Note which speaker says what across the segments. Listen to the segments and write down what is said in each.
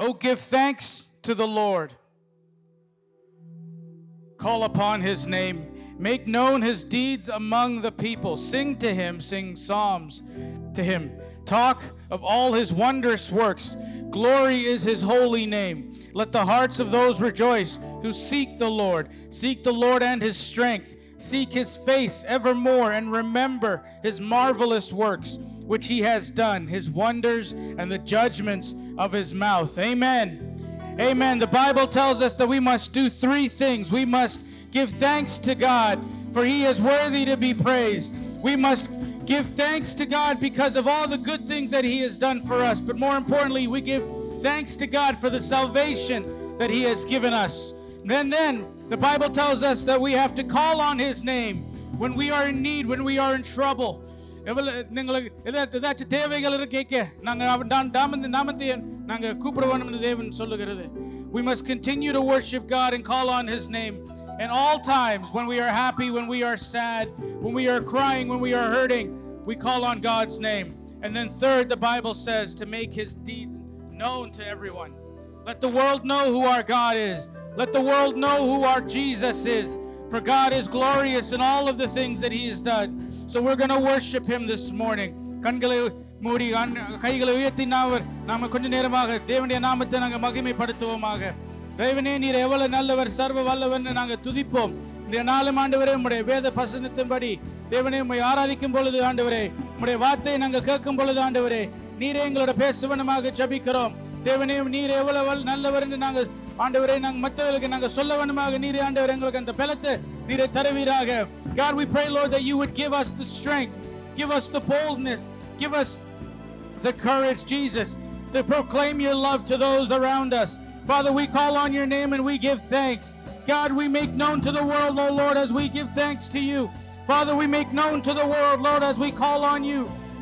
Speaker 1: Oh, give thanks to the Lord. Call upon his name. Make known his deeds among the people. Sing to him, sing psalms to him. Talk of all his wondrous works. Glory is his holy name. Let the hearts of those rejoice who seek the Lord. Seek the Lord and his strength. Seek his face evermore and remember his marvelous works, which he has done, his wonders and the judgments of his mouth. Amen. Amen. The Bible tells us that we must do three things. We must give thanks to God, for he is worthy to be praised. We must give thanks to God because of all the good things that he has done for us. But more importantly, we give thanks to God for the salvation that he has given us. And then the Bible tells us that we have to call on his name when we are in need, when we are in trouble. We must continue to worship God and call on his name. And all times, when we are happy, when we are sad, when we are crying, when we are hurting, we call on God's name. And then third, the Bible says to make his deeds known to everyone. Let the world know who our God is. Let the world know who our Jesus is. For God is glorious in all of the things that he has done. So we're going to worship him this morning. கண்களை மூடி கைகளை உயர்த்தி நாம கொஞ்ச நேரமாக தேவனுடைய நாமத்தை நாங்கள் மகிமைப்படுத்துவோமாக. தேவனே நீர் எவ்வளவு நல்லவர், சர்வ வல்லவர் நாங்க துதிப்போம். இந்த நாளும் ஆண்டவரே உம்முடைய வேத வசனத்தின்படி தேவனே உம்மை ஆராதிக்கும் பொழுது ஆண்டவரே, உம்முடைய வார்த்தையை நாங்கள் கேட்கும் பொழுது ஆண்டவரே, நீரே எங்களோட பேசுவனமாக ஜெபிக்கிறோம். தேவனே நீர் எவ்வளவு நல்லவர் என்று நாங்கள் ஆண்டவரே நாங்கள் மற்றவர்களுக்கு நாங்கள் சொல்ல வேண்டுமாக நீரே ஆண்டவரே எங்களுக்கு அந்த பலத்தை நீரே தருவீராக. God, we pray, Lord, that you would give us the strength, give us the boldness, give us the courage, Jesus, to proclaim your love to those around us. Father, we call on your name and we give thanks. God, we make known to the world, oh Lord, as we give thanks to you. Father, we make known to the world, Lord, as we call on you.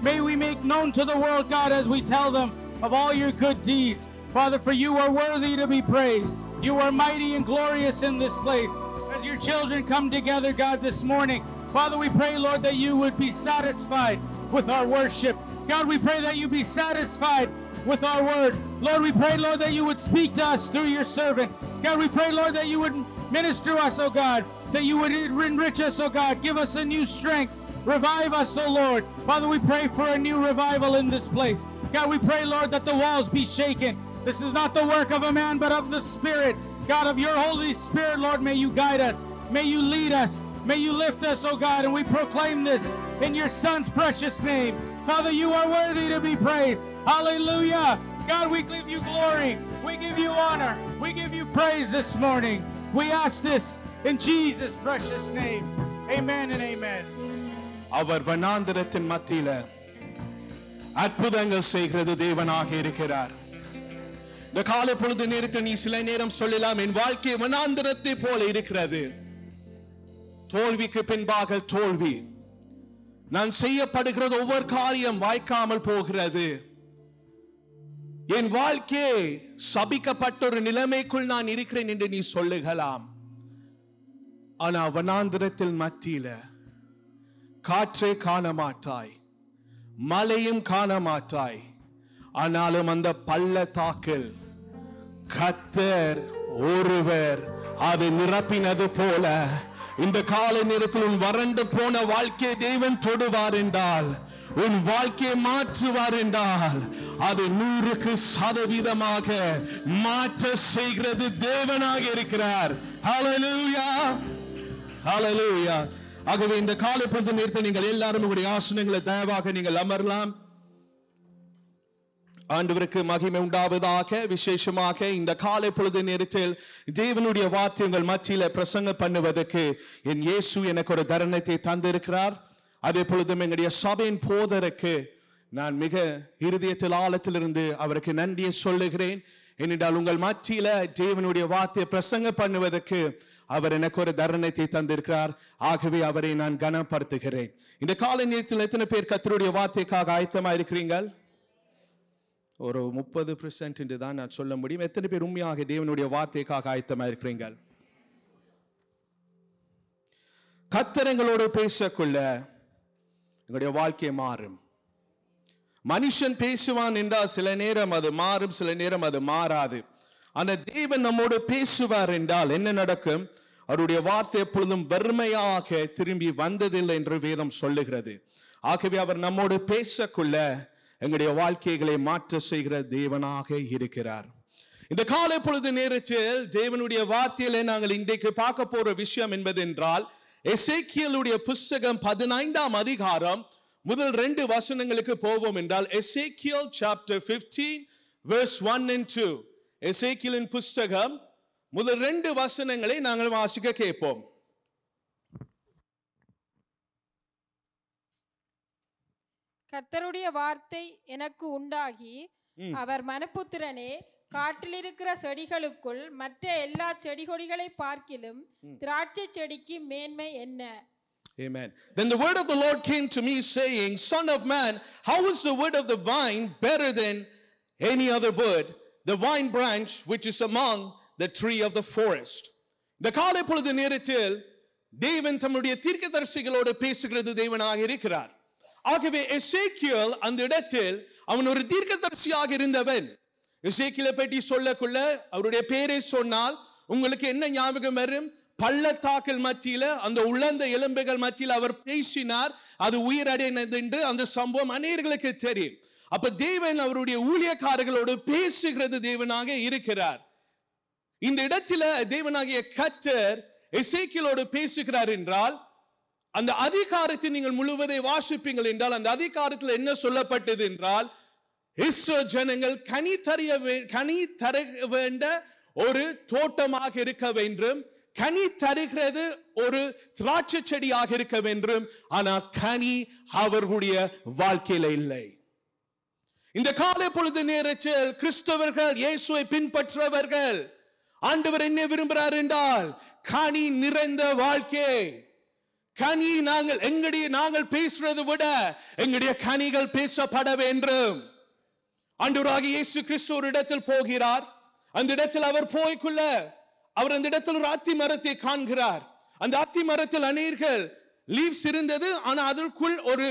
Speaker 1: May we make known to the world, God, as we tell them of all your good deeds. Father, for you are worthy to be praised. You are mighty and glorious in this place. As your children come together, God, this morning, Father, we pray, Lord, that you would be satisfied with our worship. God, we pray that you be satisfied with our word. Lord, we pray, Lord, that you would speak to us through your servant. God, we pray, Lord, that you would minister us, oh God, that you would enrich us, oh God, give us a new strength, revive us, oh Lord. Father, we pray for a new revival in this place. God, we pray, Lord, that the walls be shaken. This is not the work of a man, but of the Spirit. God, of your Holy Spirit, Lord, may you guide us. May you lead us. May you lift us, oh God, and we proclaim this in your Son's precious name. Father, you are worthy to be praised. Hallelujah. God, we give you glory. We give you honor. We give you praise this morning. We ask this in Jesus' precious name. Amen and amen.
Speaker 2: அவர் வனாந்திரத்தின் மத்தியில அற்புதங்கள் செய்கிறது தேவனாக இருக்கிறார். இந்த காலை பொழுது நேரத்தில் நீ சில நேரம் சொல்லலாம், என் வாழ்க்கை வனாந்திரத்தை போல இருக்கிறது. தோல்விக்கு பின்பாக தோல்வி. நான் செய்யப்படுகிறது ஒவ்வொரு காரியம் வாய்க்காமல் போகிறது. என் வாழ்க்கை சபிக்கப்பட்ட ஒரு நிலைமைக்குள் நான் இருக்கிறேன் என்று நீ சொல்லுகலாம். ஆனா வனாந்திரத்தில் மத்தியில காற்றை காண மாட்டாய், மலையும் காண மாட்டாய். ஆனாலும் அந்த பள்ளத்தாக்கில் கர்த்தர் ஒருவர் அதை நிரப்பினது போல இந்த காலை நேரத்தில் உன் வறண்டு போன வாழ்க்கையை தேவன் தொடுவார் என்றால், உன் வாழ்க்கையை மாற்றுவார் என்றால், அது 100% மாற்ற செய்கிறது தேவனாக இருக்கிறார். ஹல்லேலூயா, ஹல்லேலூயா. ஆகவே இந்த காலை பொழுது நேரத்தில் நீங்கள் எல்லாரும் உங்களுடைய ஆசனங்களை தயவாக நீங்கள் அமரலாம். ஆண்டவருக்கு மகிமை உண்டாவதாக. விசேஷமாக இந்த காலை பொழுது நேரத்தில் தேவனுடைய வார்த்தை உங்கள் மத்தியில பிரசங்க பண்ணுவதற்கு என் இயேசு எனக்கு ஒரு தருணத்தை தந்திருக்கிறார். அதே பொழுதும் எங்களுடைய சபையின் போதருக்கு நான் மிக இருதயத்தில் ஆழத்திலிருந்து அவருக்கு நன்றியை சொல்லுகிறேன். ஏனென்றால் உங்கள் மத்தியில தேவனுடைய வார்த்தையை பிரசங்க பண்ணுவதற்கு அவர் எனக்கு ஒரு தருணத்தை தந்திருக்கிறார். ஆகவே அவரை நான் கனப்படுத்துகிறேன். இந்த காலை நேரத்தில் எத்தனை பேர் கர்த்தருடைய வார்த்தைக்காக ஆயத்தமா இருக்கிறீர்கள்? ஒரு 30% என்று தான் நான் சொல்ல முடியும். எத்தனை பேர் உண்மையாக தேவனுடைய வார்த்தைக்காக ஆயத்தமா இருக்கிறீர்கள்? கர்த்தர் எங்களோடு பேசக்குள்ள எங்களுடைய வாழ்க்கை மாறும். மனுஷன் பேசுவான் என்றால் சில நேரம் அது மாறும், சில நேரம் அது மாறாது. ஆனா தேவன் நம்மோடு பேசுவார் என்றால் என்ன நடக்கும்? அவருடைய வார்த்தை எப்பொழுதும் வெறுமையாக திரும்பி வந்ததில்லை என்று வேதம் சொல்லுகிறது. ஆகவே அவர் நம்மோடு பேசக்குள்ள எங்களுடைய வாழ்க்கைகளை மாற்ற செய்கிற தேவனாக இருக்கிறார். இந்த காலை பொழுது நேரத்தில் தேவனுடைய வார்த்தையிலே நாங்கள் இன்றைக்கு பார்க்க போற விஷயம் என்பது என்றால், எசேக்கியேலுடைய புஸ்தகம் 15ஆம் அதிகாரம் முதல் 2 வசனங்களுக்கு போவோம் என்றால், எசேக்கியேல் chapter 15 verse 1 and 2. எசேக்கியேலின் புஸ்தகம் முதல் 2 வசனங்களை நாங்கள் வாசிக்க கேட்போம்.
Speaker 3: கர்த்தருடைய வார்த்தை எனக்கு உண்டாகி, அவர் மனுபுத்திரனே, காட்டில் இருக்கிற செடிகளுக்குள் மற்ற எல்லா செடி கொடிகளை பார்க்கிலும் திராட்சை செடிக்கு மேன்மை என்ன?
Speaker 2: Amen. Then the word of the Lord came to me saying, Son of man, how is the wood of the vine better than any other wood, the vine branch which is among the tree of the forest? இந்த காலை பொழுது நேரத்தில் தேவன் தம்முடைய தீர்க்கதரிசிகளோடு பேசுகிறது தேவனாக இருக்கிறார். ஆகவே எசேக்கியேல் அந்த இடத்தில் அவன் ஒரு தீர்க்கதரிசியாக இருந்தவன். எசேக்கியேலை பற்றி சொல்லக்குள்ள அவருடைய பேரை சொன்னால் உங்களுக்கு என்ன ஞாபகம் வரும்? பள்ளத்தாக்கில் மத்தியில அந்த உலர்ந்த எலும்புகள் மத்தியில் அவர் பேசினார், அது உயிரடைந்தது என்று அந்த சம்பவம் அநேகர்களுக்கு தெரியும். அப்ப தேவன் அவருடைய ஊழியக்காரர்களோடு பேசுகிறது தேவனாக இருக்கிறார். இந்த இடத்துல தேவனாகிய கர்த்தர் எசேக்கியேலோடு பேசுகிறார் என்றால், அந்த அதிகாரத்தை நீங்கள் முழுவதை வாசிப்பீங்கள் என்றால், அந்த அதிகாரத்தில் என்ன சொல்லப்பட்டது என்றால், இஸ்ரவேல் ஜனங்கள் கனி தர வேண்ட ஒரு தோட்டமாக இருக்க வேண்டும், கனி தருகிறது ஒரு திராட்சை செடியாக இருக்க வேண்டும். ஆனா கனி அவர்களுடைய வாழ்க்கையில இல்லை. இந்த காலை பொழுது நேரத்தில் கிறிஸ்தவர்கள், இயேசுவை பின்பற்றவர்கள், ஆண்டவர் என்ன விரும்புகிறார் என்றால் கனி நிறைந்த வாழ்க்கை. கனி நாங்கள் பேசுறதை விட எங்களுடைய கனிகள் பேசப்பட வேண்டும். ஆண்டவராகிய இயேசு கிறிஸ்து ஒரு இடத்தில் போகிறார். அந்த இடத்தில் அவர் போய்க்குள்ள அவர் அந்த இடத்தில் ஒரு அத்தி மரத்தை காண்கிறார். அந்த அத்தி மரத்தில் அநேகர்கள் லீவ்ஸ் இருந்தது, ஆனா அதற்குள் ஒரு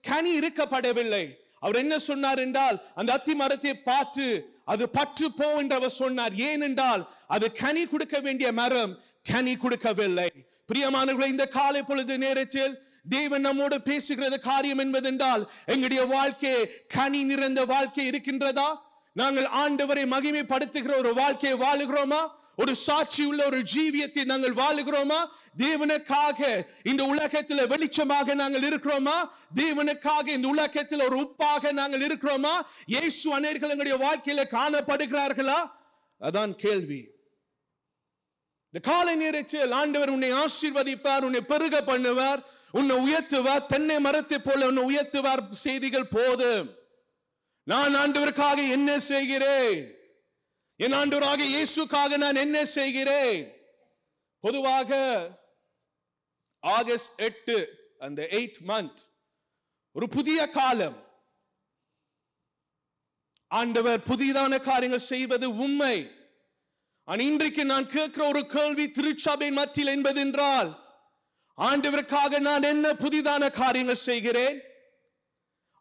Speaker 2: கனி இருக்கப்படவில்லை. அவர் என்ன சொன்னார் என்றால், அந்த அத்தி மரத்தை பார்த்து அது பற்று போ என்று அவர் சொன்னார். ஏனென்றால் அது கனி கொடுக்க வேண்டிய மரம் கனி கொடுக்கவில்லை. பிரியமானவர்களே, இந்த காலை பொழுது நேரத்தில் தேவன் நம்மோடு பேசுகிறது காரியம் என்பதென்றால், எங்களுடைய வாழ்க்கை கனி நிறைந்த வாழ்க்கை இருக்கின்றதா? நாங்கள் ஆண்டவரை மகிமைப்படுத்துகிற ஒரு வாழ்க்கையை வாழுகிறோமா? ஒரு சாட்சி உள்ள ஒரு ஜீவியத்தை நாங்கள் வாழுகிறோமா? தேவனுக்காக இந்த உலகத்தில் வெளிச்சமாக நாங்கள் இருக்கிறோமா? தேவனுக்காக இந்த உலகத்தில் ஒரு உப்பாக நாங்கள் இருக்கிறோமா? இயேசு அநேகர்கள் எங்களுடைய வாழ்க்கையில காணப்படுகிறார்களா? அதான் கேள்வி. இந்த காலை நேரத்தில் ஆண்டவர் உன்னை ஆசீர்வதிப்பார், உன்னை பெருக பண்ணுவார், உன்னை உயர்த்துவார், தென்னை மரத்தை போல உன்னை உயர்த்துவார். செய்திகள் போதும். நான் ஆண்டவருக்காக என்ன செய்கிறேன்? என் ஆண்டவராக இயேசுக்காக நான் என்ன செய்கிறேன்? பொதுவாக ஆகஸ்ட் 8 அந்த 8th month ஒரு புதிய காலம். ஆண்டவர் புதிதான காரியங்கள் செய்வது உண்மை. இன்றைக்கு நான் கேட்கிற ஒரு கேள்வி திருச்சபையின் மத்தியில் என்பதென்றால், ஆண்டவருக்காக நான் என்ன புதிதான காரியங்கள் செய்கிறேன்?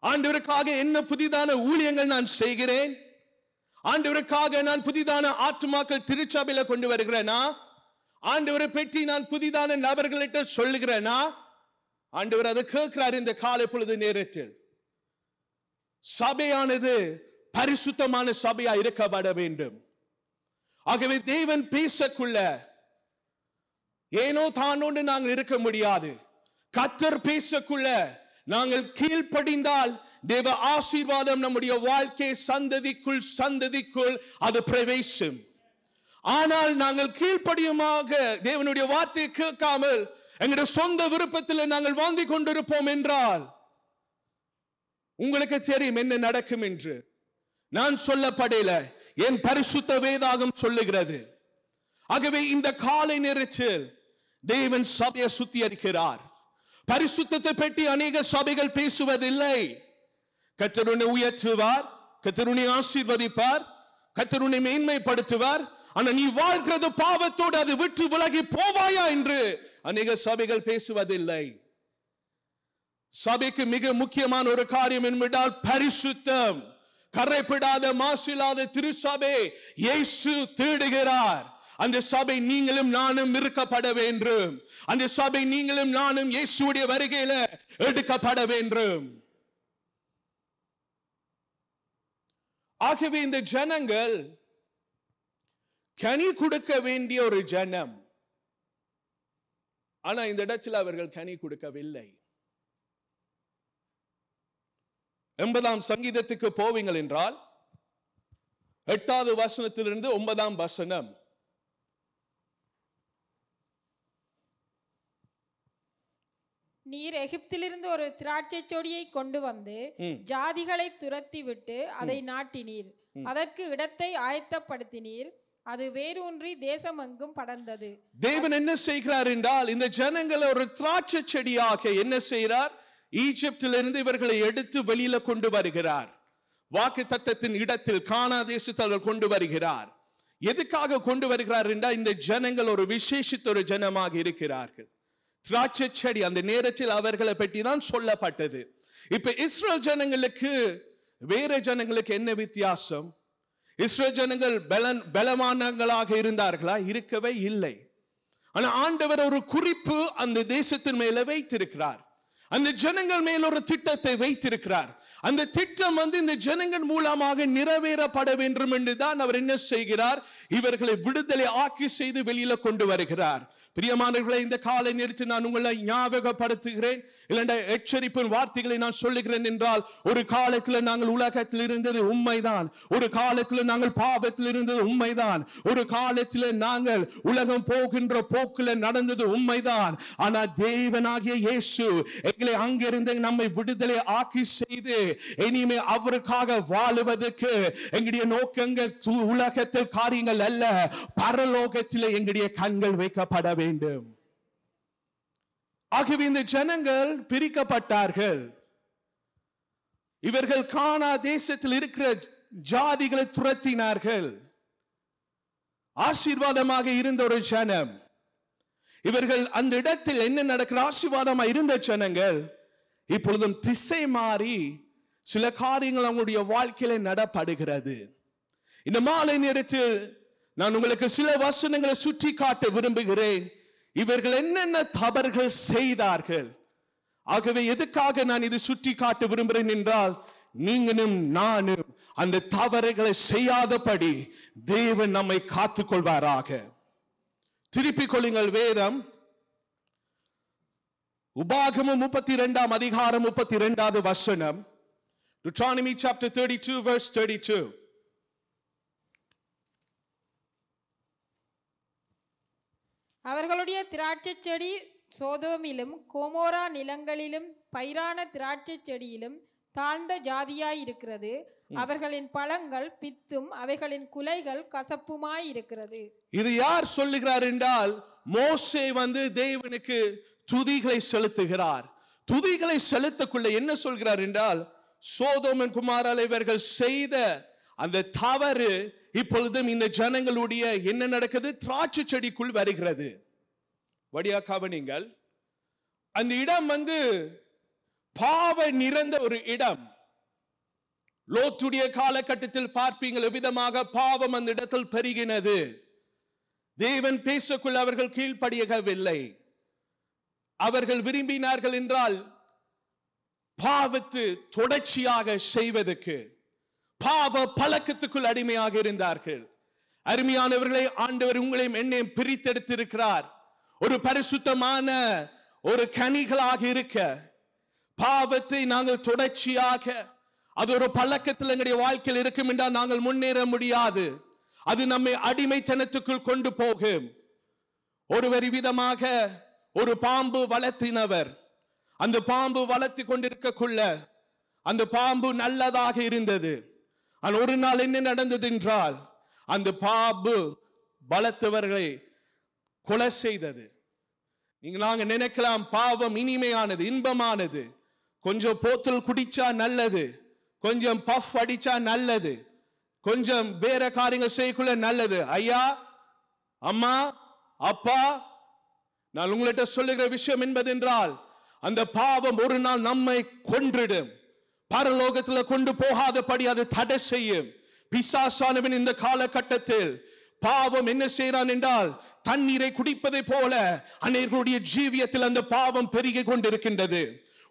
Speaker 2: ஆண்டவருக்காக என்ன புதிதான ஊழியங்கள் நான் செய்கிறேன்? ஆண்டவருக்காக நான் புதிதான ஆத்துமாக்கள் திருச்சபையில கொண்டு வருகிறேனா? ஆண்டவரை பற்றி நான் புதிதான நபர்களிட்ட சொல்லுகிறேனா? ஆண்டவர் அதை கேட்கிறார். இந்த காலை பொழுது நேரத்தில் சபையானது பரிசுத்தமான சபையா இருக்கப்பட வேண்டும். ஆகவே தேவன் பேசக்குள்ள ஏனோ தானோடு நாங்கள் இருக்க முடியாது. கர்த்தர் பேசக்குள்ள நாங்கள் கீழ்ப்படிந்தால் தேவ ஆசீர்வாதம் நம்முடைய வாழ்க்கை சந்ததிக்குள் அது பிரவேசம். ஆனால் நாங்கள் கீழ்ப்படியுமாக தேவனுடைய வார்த்தையை கேட்காமல் எங்களுடைய சொந்த விருப்பத்தில் நாங்கள் வாழ்ந்து கொண்டிருப்போம் என்றால் உங்களுக்கு தெரியும் என்ன நடக்கும் என்று. நான் சொல்லப்படல, என் பரிசுத்த வேதாகம் சொல்லுகிறது. ஆகவே இந்த காலை நேரத்தில் தேவன் சபையை சுத்திகரிக்கிறார். பரிசுத்தத்தை பற்றி அநேக சபைகள் பேசுவதில்லை. கர்த்தர் உன்னை உயர்த்துவார், கர்த்தர் உன்னை ஆசீர்வதிப்பார், கர்த்தர் உன்னை மேன்மைப்படுத்துவார். ஆனா நீ வாழ்கிறது பாவத்தோடு அது விட்டு விலகி போவாயா என்று அநேக சபைகள் பேசுவதில்லை. சபைக்கு மிக முக்கியமான ஒரு காரியம் என்பதால் பரிசுத்தம். கரைப்படாத மாசில்லாத திருச்சபை இயேசு தேடுகிறார். அந்த சபை நீங்களும் நானும் இருக்கப்பட வேண்டும். அந்த சபை நீங்களும் நானும் இயேசுடைய வருகையில எடுக்கப்பட வேண்டும். ஆகவே இந்த ஜனங்கள் கனி கொடுக்க வேண்டிய ஒரு ஜனம். ஆனா இந்த இடத்தில் அவர்கள் கனி கொடுக்கவில்லை. 80ஆம் சங்கீதத்துக்கு போவீங்கள் என்றால் 8வது வசனத்திலிருந்து 9ஆம் வசனம்.
Speaker 3: நீர் எகிப்திலிருந்து ஒரு திராட்சை செடியை கொண்டு வந்து ஜாதிகளை துரத்தி விட்டு அதை நாட்டினீர், அதற்கு இடத்தை ஆயத்தப்படுத்தினீர், அது வேரூன்றி தேசமெங்கும் படர்ந்தது.
Speaker 2: தேவன் என்ன செய்கிறார் என்றால் இந்த ஜனங்களை ஒரு திராட்சை செடியாக என்ன செய்கிறார்? ஈஜிப்திலிருந்து இவர்களை எடுத்து வெளியில கொண்டு வருகிறார். வாக்குத்தத்தத்தின் இடத்தில் கானா தேசத்தில் கொண்டு வருகிறார். எதுக்காக கொண்டு வருகிறார் என்றால் இந்த ஜனங்கள் ஒரு விசேஷித்த ஒரு ஜனமாக இருக்கிறார்கள். திராட்சை செடி அந்த நேரத்தில் அவர்களை பற்றி தான் சொல்லப்பட்டது. இப்ப இஸ்ரேல் ஜனங்களுக்கு வேற ஜனங்களுக்கு என்ன வித்தியாசம்? இஸ்ரேல் ஜனங்கள் பலமானங்களாக இருந்தார்களா? இருக்கவே இல்லை. ஆனா ஆண்டவர் ஒரு குறிப்பு அந்த தேசத்தின் மேல வைத்திருக்கிறார். அந்த ஜனங்கள் மேல் ஒரு திட்டத்தை வைத்திருக்கிறார். அந்த திட்டம் இந்த ஜனங்கள் மூலமாக நிறைவேறப்பட வேண்டும் என்றுதான் அவர் என்ன செய்கிறார்? இவர்களை விடுதலை ஆக்கி செய்து வெளியில கொண்டு வருகிறார். பிரியமானவர்களே, இந்த காலை நேரத்தில் நான் உங்களை ஞாபகப்படுத்துகிறேன், இல்லைன்னா எச்சரிப்பின் வார்த்தைகளை நான் சொல்லுகிறேன் என்றால், ஒரு காலத்தில் நாங்கள் உலகத்தில் இருந்தது உண்மைதான். ஒரு காலத்தில் நாங்கள் பாவத்தில் இருந்தது உண்மைதான். ஒரு காலத்தில் நாங்கள் உலகம் போகின்ற போக்குல நடந்தது உண்மைதான். ஆனா தேவனாகிய இயேசு எங்களை அங்கிருந்து நம்மை விடுதலை ஆக்கி செய்து இனிமே அவருக்காக வாழுவதற்கு எங்களுடைய நோக்கங்கள் உலகத்தில் காரியங்கள் அல்ல, பரலோகத்தில் எங்களுடைய கண்கள் வைக்கப்பட வேண்டும். ஆகவே இந்த ஜனங்கள் பிரிக்கப்பட்டார்கள். இவர்கள் கானா தேசத்தில் இருக்கிற ஜாதிகளை துரத்தினார்கள். ஆசீர்வாதமாக இருந்த ஒரு ஜனம். இவர்கள் அந்த இடத்தில் என்ன நடக்கிற ஆசீர்வாதமாக இருந்த ஜனங்கள் இப்பொழுதும் திசை மாறி சில காரியங்கள் அவங்களுடைய வாழ்க்கையில நடப்படுகிறது. இந்த மாலை நேரத்தில் நான் உங்களுக்கு சில வசனங்களை சுட்டி காட்ட விரும்புகிறேன். இவர்கள் என்னென்ன தவறுகள் செய்தார்கள். ஆகவே எதுக்காக நான் இது சுட்டி காட்ட விரும்புகிறேன் என்றால், நீங்களும் நானும் அந்த தவறுகளை செய்யாதபடி தேவன் நம்மை காத்துக் கொள்வாராக. திருப்பிக் கொள்ளுங்கள் வேதம், உபாகமம் 32ஆம் அதிகாரம் 32வது வசனம். Deuteronomy chapter 32 verse 32.
Speaker 3: அவர்களுடைய திராட்சை செடி சோதோமிலும் கோமோரா நிலங்களிலும் பயிரான திராட்சை செடியிலும் தாழ்ந்த ஜாதியாயிருக்கிறது. அவர்களின் பழங்கள் பித்தும் அவைகளின் குலைகள் கசப்புமாயிருக்கிறது. இது
Speaker 2: யார் சொல்லுகிறார் என்றால், மோசே தேவனுக்கு துதிகளை செலுத்துகிறார். துதிகளை செலுத்தக்குள்ள என்ன சொல்கிறார் என்றால், சோதோம் குமாரால் இவர்கள் செய்த அந்த தவறு இப்பொழுதும் இந்த ஜனங்களுடைய என்ன நடக்குது? திராட்சை செடிக்குள் வருகிறது. வடியா கவனிங்கள், அந்த இடம் பாவ நிறைந்த ஒரு இடம். லோத்துடைய காலகட்டத்தில் பார்ப்பீங்கள் விதமாக பாவம் அந்த இடத்தில் பெருகினது. தேவன் பேசக்குள்ள அவர்கள் கீழ்ப்படியவில்லை. அவர்கள் விரும்பினார்கள் என்றால் பாவத்து தொடர்ச்சியாக செய்வதற்கு பாவ பழக்கத்துக்குள் அடிமையாக இருந்தார்கள். அருமையானவர்களை, ஆண்டவர் உங்களையும் என்னையும் பிரித்தெடுத்திருக்கிறார். ஒரு பரிசுத்தமான ஒரு கனிகளாக இருக்க. பாவத்தை நாங்கள் தொடர்ச்சியாக அது ஒரு பழக்கத்தில் எங்களுடைய வாழ்க்கையில் இருக்கும் என்றால் நாங்கள் முன்னேற முடியாது. அது நம்மை அடிமைத்தனத்துக்குள் கொண்டு போகும். ஒருவர் விதமாக ஒரு பாம்பு வளர்த்தினவர். அந்த பாம்பு வளர்த்தி கொண்டிருக்கக்குள்ள அந்த பாம்பு நல்லதாக இருந்தது. ஆனால் ஒரு நாள் என்ன நடந்தது என்றால், அந்த பாம்பு வளர்த்தவர்களை கொலை செய்தது. நாங்க நினைக்கலாம் பாவம் இனிமையானது, இன்பமானது. கொஞ்சம் போத்தல் குடிச்சா நல்லது, கொஞ்சம் பஃப் அடிச்சா நல்லது, கொஞ்சம் வேற காரியங்கள் செய்யக்குள்ள நல்லது. ஐயா, அம்மா, அப்பா, நான் உங்கள்கிட்ட சொல்லுகிற விஷயம் என்பதென்றால், அந்த பாவம் ஒரு நாள் நம்மை கொன்றிடும். பரலோகத்துல கொண்டு போகாதபடி அது தடை செய்யும். பிசாசானவன் இந்த காலகட்டத்தில் பாவம் என்ன செய்யறான் என்றால், தண்ணீரை குடிப்பதை போல அநேகருடைய ஜீவியத்தில் அந்த பாவம் பெருகிக் கொண்டிருக்கின்றது.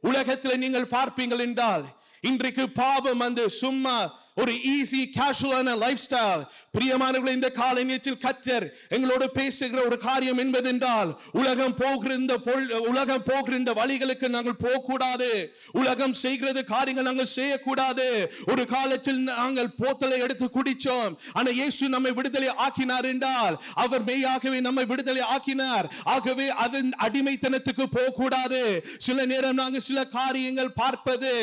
Speaker 2: உலகத்தில் நீங்கள் பார்ப்பீங்கள் என்றால், இன்றைக்கு பாவம் சும்மா ஒரு ஈஸி கேஷுவலான லைஃப் ஸ்டைல். பிரியமானவர்களே, இந்த காலை நேரத்தில் கர்த்தர் எங்களோடு பேசுகிற ஒரு காரியம் என்பதென்றால், உலகம் போகிற இந்த வழிகளுக்கு நாங்கள் போகக்கூடாது. உலகம் செய்கிறது காரியங்கள் நாங்கள் செய்யக்கூடாது. ஒரு காலத்தில் நாங்கள் போத்தலை எடுத்து குடிச்சோம். ஆனா இயேசு நம்மை விடுதலை ஆக்கினார் என்றால், அவர் மெய்யாகவே நம்மை விடுதலை ஆக்கினார். ஆகவே அதன் அடிமைத்தனத்துக்கு போகக்கூடாது. சில நேரம் நாங்கள் சில காரியங்கள் பார்ப்பது,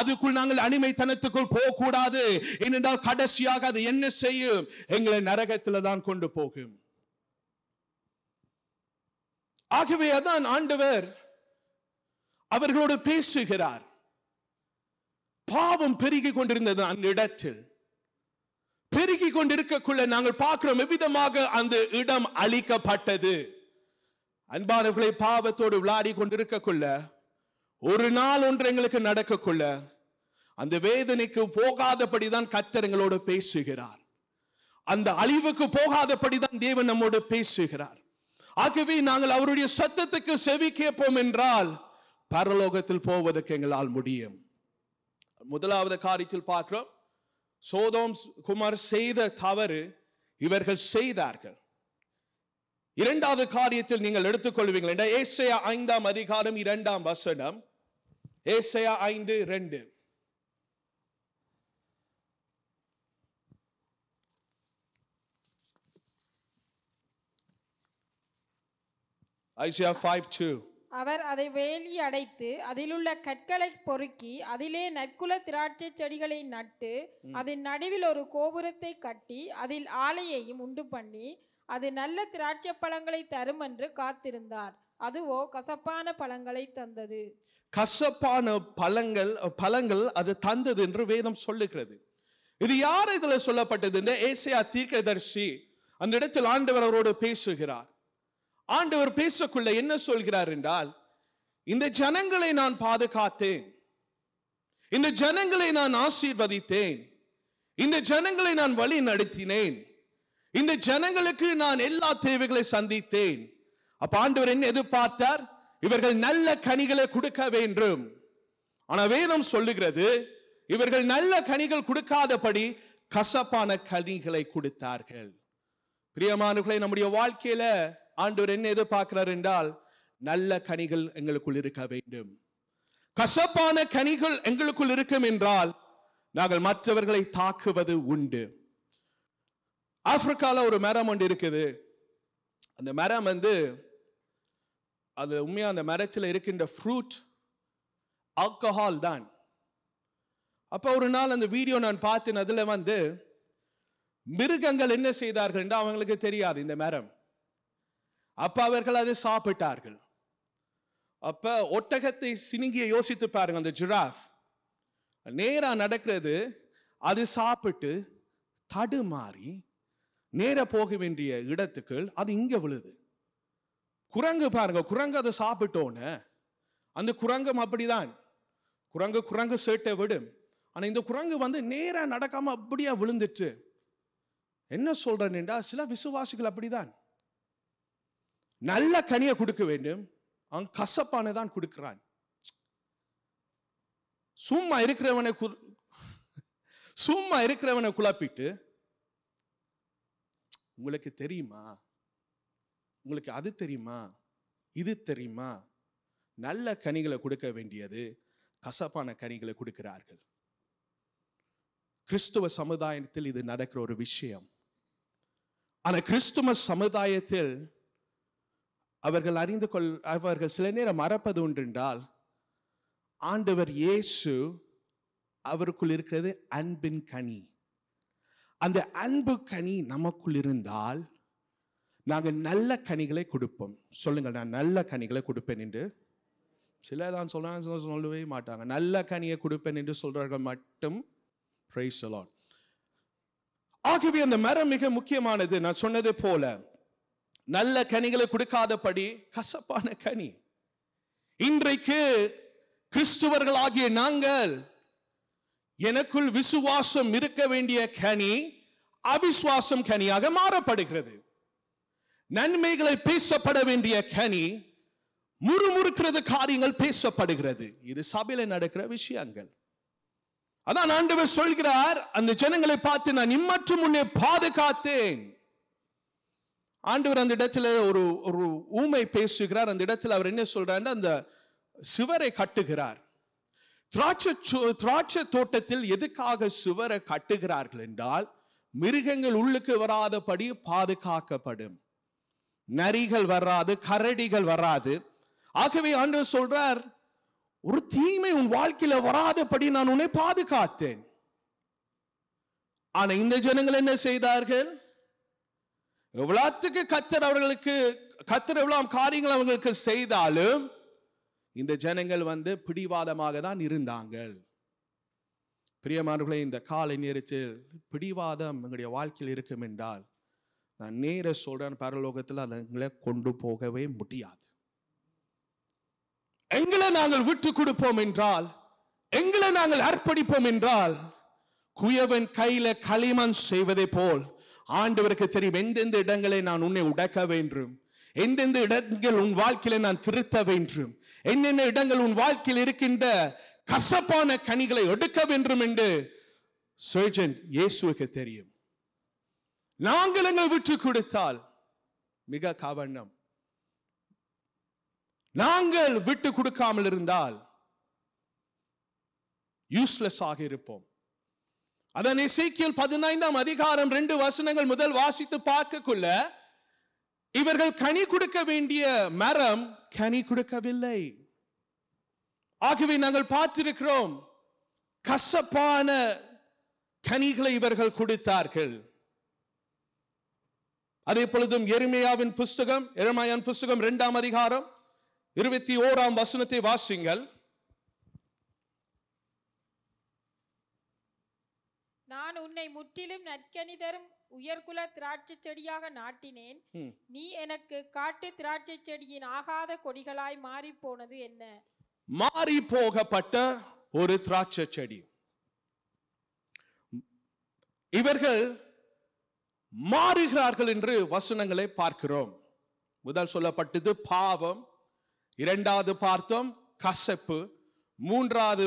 Speaker 2: அதுக்குள் நாங்கள் அடிமைத்தனத்துக்குள் போகக்கூடாது. ஏனென்றால் கடைசியாக அது என்ன செய்யும்? எங்களை நரகத்தில் தான் கொண்டு போகும். ஆகவே அதான் ஆண்டவர் அவர்களோடு பேசுகிறார். பாவம் பெருகிக் கொண்டிருந்தது அந்த இடத்தில். பெருகிக் கொண்டிருக்கக்குள்ள நாங்கள் பார்க்கிறோம் எவ்விதமாக அந்த இடம் அழிக்கப்பட்டது. அன்பானவர்களை, பாவத்தோடு விளையாடி கொண்டிருக்கக்குள்ள ஒரு நாள் ஒன்று எங்களுக்கு நடக்கக்குள்ள அந்த வேதனைக்கு போகாதபடிதான் கர்த்தர் எங்களோடு பேசுகிறார். அந்த அழிவுக்கு போகாதபடிதான் தேவன் நம்மோடு பேசுகிறார். ஆகவே நாங்கள் அவருடைய சத்தத்துக்கு செவி கேட்போம் என்றால் பரலோகத்தில் போவதற்கு எங்களால் முடியும். முதலாவது காரியத்தில் பார்க்கிறோம், சோதோம் குமார் செய்த தவறு இவர்கள் செய்தார்கள். இரண்டாவது காரியத்தில் நீங்கள் எடுத்துக்கொள்வீங்கள் என்ற ஏசாயா 5ஆம் அதிகாரம் 2ஆம் வசனம். ஏசாயா 5:2. Isaiah 5:2.
Speaker 3: அவர் அதை வேலி அடைத்து அதிலுள்ள கற்களை பொறுக்கி அதிலே நற்குல திராட்சை செடிகளை நட்டு அதன் நடுவில் ஒரு கோபுரத்தை கட்டி அதில் ஆலையையும் உண்டு பண்ணி அது நல்ல திராட்சை பழங்களை தரும் என்று காத்திருந்தார். அதுவோ கசப்பான பழங்களை தந்தது.
Speaker 2: கசப்பான பழங்கள் அது தந்தது என்று வேதம் சொல்லுகிறது. இது யார் இதுல சொல்லப்பட்டது? இந்த ஏசாயா தீர்க்கதரிசி அந்த இடத்தில் ஆண்டவர் அவரோடு பேசுகிறார். ஆண்டவர் பேசக்குள்ள என்ன சொல்கிறார் என்றால், இந்த ஜனங்களை நான் பாதுகாத்தேன், இந்த ஜனங்களை நான் ஆசீர்வதித்தேன், இந்த ஜனங்களை நான் வழி நடத்தினேன், இந்த ஜனங்களுக்கு நான் எல்லா தேவைகளை சந்தித்தேன். அப்ப ஆண்டவர் என்ன எதிர்பார்த்தார்? இவர்கள் நல்ல கனிகளை கொடுக்க வேண்டும். ஆனா வேதம் சொல்லுகிறது, இவர்கள் நல்ல கனிகள் கொடுக்காதபடி கசப்பான கனிகளை கொடுத்தார்கள். பிரியமானவர்களே, நம்முடைய வாழ்க்கையில ஆண்டவர் என்ன எதிர்பார்க்கிறார் என்றால், நல்ல கனிகள் எங்களுக்குள் இருக்க வேண்டும். கசப்பான கனிகள் எங்களுக்குள் இருக்கும் என்றால் நாங்கள் மற்றவர்களை தாக்குவது உண்டு. ஆப்பிரிக்கால ஒரு மரம் ஒன்று இருக்குது. அந்த மரம் அது உண்மையா அந்த மரத்தில் இருக்கின்ற ஃப்ரூட் ஆல்கஹால் தான். அப்ப ஒரு நாள் அந்த வீடியோ நான் பார்த்தேன். அதுல மிருகங்கள் என்ன செய்தார்கள் என்று அவங்களுக்கு தெரியாது இந்த மரம். அப்ப அவர்கள் அதை சாப்பிட்டார்கள். அப்ப ஒட்டகத்தை சினுங்கிய யோசித்து பாருங்க. அந்த ஜிராஃப் நேரா நடக்கிறது, அது சாப்பிட்டு தடுமாறி நேர போக வேண்டிய இடத்துக்கு அது இங்க விழுது. குரங்கு பாருங்க, குரங்கு அதை சாப்பிட்டோன்னு அந்த குரங்கும் அப்படிதான். குரங்கு சேட்டை விடும். ஆனா இந்த குரங்கு நேரா நடக்காம அப்படியா விழுந்துட்டு. என்ன சொல்றேன் என்றா, சில விசுவாசிகள் அப்படிதான். நல்ல கனியை கொடுக்க வேண்டும், அவன் கசப்பானதான் கொடுக்கிறான். சும்மா இருக்கிறவனை குழப்பிட்டு, உங்களுக்கு தெரியுமா, உங்களுக்கு அது தெரியுமா, இது தெரியுமா, நல்ல கனிகளை கொடுக்க வேண்டியது கசப்பான கனிகளை கொடுக்கிறார்கள். கிறிஸ்துவ சமுதாயத்தில் இது நடக்கிற ஒரு விஷயம். ஆனா கிறிஸ்துவ சமுதாயத்தில் அவர்கள் சில நேரம் மறப்பது ஒன்று என்றால், ஆண்டவர் இயேசு அவருக்குள் இருக்கிறது அன்பின் கனி. அந்த அன்பு கனி நமக்குள் இருந்தால் நாங்கள் நல்ல கனிகளை கொடுப்போம். சொல்லுங்க, நான் நல்ல கனிகளை கொடுப்பேன் என்று. சிலதான் சொல்லவே மாட்டாங்க. நல்ல கனியை கொடுப்பேன் என்று சொல்றார்கள் மட்டும். Praise the Lord. ஆகவே அந்த மரம் மிக முக்கியமானது. நான் சொன்னது போல நல்ல கனிகளை கொடுக்காதபடி கசப்பான கனி. இன்றைக்கு கிறிஸ்துவர்களாகிய நாங்கள் எனக்குள் விசுவாசம் இருக்க வேண்டிய கனி அவிசுவாசம் கனியாக மாறப்படுகிறது. நன்மைகளை பேசப்பட வேண்டிய கனி முறுமுறுக்கிறது காரியங்கள் பேசப்படுகிறது. இது சபையில நடக்கிற விஷயங்கள். அதான் ஆண்டவர் சொல்கிறார், அந்த ஜனங்களை பார்த்து நான் இம்மற்றும் முன்னே பாதுகாத்தேன். ஆண்டவர் அந்த இடத்துல ஒரு ஊமை பேசுகிறார். அந்த இடத்துல அவர் என்ன சொல்றார், அந்த சுவரை கட்டுகிறார். திராட்சை தோட்டத்தில் எதுக்காக சுவரை கட்டுகிறார்கள் என்றால், மிருகங்கள் உள்ளுக்கு வராதபடி பாதுகாக்கப்படும். நரிகள் வராது, கரடிகள் வராது. ஆகவே ஆண்டவர் சொல்றார், ஒரு தீமை உன் வாழ்க்கையில வராதபடி நான் உன்னை பாதுகாத்தேன். ஆனா இந்த ஜனங்கள் என்ன செய்தார்கள்? எவ்வளவுக்கு கர்த்தர் எவ்வளவு காரியங்கள் அவங்களுக்கு செய்தாலும் இந்த ஜனங்கள் பிடிவாதமாக தான் இருந்தார்கள். பிரியமானவர்களே, இந்த காலை நேரத்தில் பிடிவாதம் எங்களுடைய வாழ்க்கையில் இருக்கும் என்றால், நான் நேர சொல்றேன், பரலோகத்தில் அதை கொண்டு போகவே முடியாது. எங்களை நாங்கள் விட்டு கொடுப்போம் என்றால், எங்களை நாங்கள் அர்ப்பணிப்போம் என்றால், குயவன் கையில களிமண் செய்வதை போல் ஆண்டவருக்கு தெரியும் எந்தெந்த இடங்களை நான் உன்னை உடைக்க வேண்டும், எந்தெந்த இடங்கள் உன் வாழ்க்கையில நான் திருத்த வேண்டும், என்னென்ன இடங்கள் உன் வாழ்க்கையில் இருக்கின்ற கசப்பான கனிகளை எடுக்க வேண்டும் என்று சர்ஜன் இயேசுவுக்கு தெரியும். நாங்கள் எங்கள் விட்டு கொடுத்தால் மிக கவனம். நாங்கள் விட்டு கொடுக்காமல் இருந்தால் யூஸ்லெஸ் ஆக இருப்போம். அதான் எசேக்கியேல் 15ஆம் அதிகாரம் 2 வசனங்கள் முதல் வாசித்து பார்க்கக்குள்ள, இவர்கள் கனி கொடுக்க வேண்டிய மரம் கனி கொடுக்கவில்லை. ஆகவே நாங்கள் பார்த்திருக்கிறோம், கசப்பான கனிகளை இவர்கள் கொடுத்தார்கள். அதே பொழுதும் எரேமியாவின் புஸ்தகம் 2ஆம் அதிகாரம் 21ஆம் வசனத்தை வாசிங்கள்.
Speaker 3: நான் உன்னை முற்றிலும் நற்கனி தரும் உயர்குல திராட்சை செடியாக நாட்டினேன். நீ எனக்கு காட்டு திராட்சை செடியின் ஆகாத கொடிகளாய் மாறி போனது என்ன?
Speaker 2: மாறி போகப்பட்ட ஒரு திராட்சை செடி. இவர்கள் மாறுகிறார்கள் என்று வசனங்களை பார்க்கிறோம். முதல் சொல்லப்பட்டது பாவம், இரண்டாவது பார்த்தோம் கசப்பு, மூன்றாவது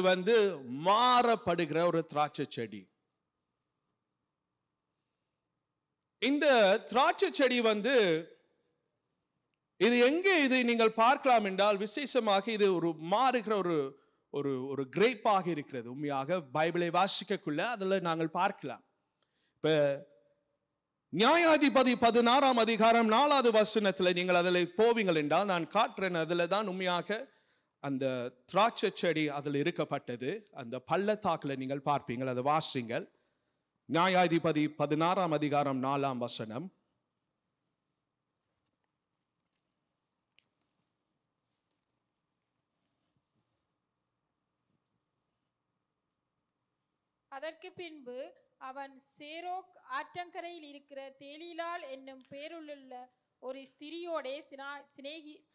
Speaker 2: மாறப்படுகிற ஒரு திராட்சை செடி. இந்த திராட்சை செடி இது எங்கே இதை நீங்கள் பார்க்கலாம் என்றால், விசேஷமாக இது ஒரு மாறுகிற ஒரு கிரேப்பாக இருக்கிறது. உண்மையாக பைபிளை வாசிக்கக்குள்ள அதுல நாங்கள் பார்க்கலாம். இப்ப நியாயாதிபதி 16ஆம் அதிகாரம் 4வது வசனத்துல நீங்கள் அதில் போவீங்கள் என்றால், நான் காட்டுறேன், அதுல தான் உண்மையாக அந்த திராட்சை செடி அதில் இருக்கப்பட்டது. அந்த பள்ளத்தாக்குல நீங்கள் பார்ப்பீங்கள், அதை வாசிங்கள். நியாயாதிபதி 16ஆம் அதிகாரம் 4ஆம் வசனம்.
Speaker 3: அதற்கு பின்பு அவன் சேரோக் ஆற்றங்கரையில் இருக்கிற தேலிலாள் என்னும் பேருள்ள ஒரு ஸ்திரியோட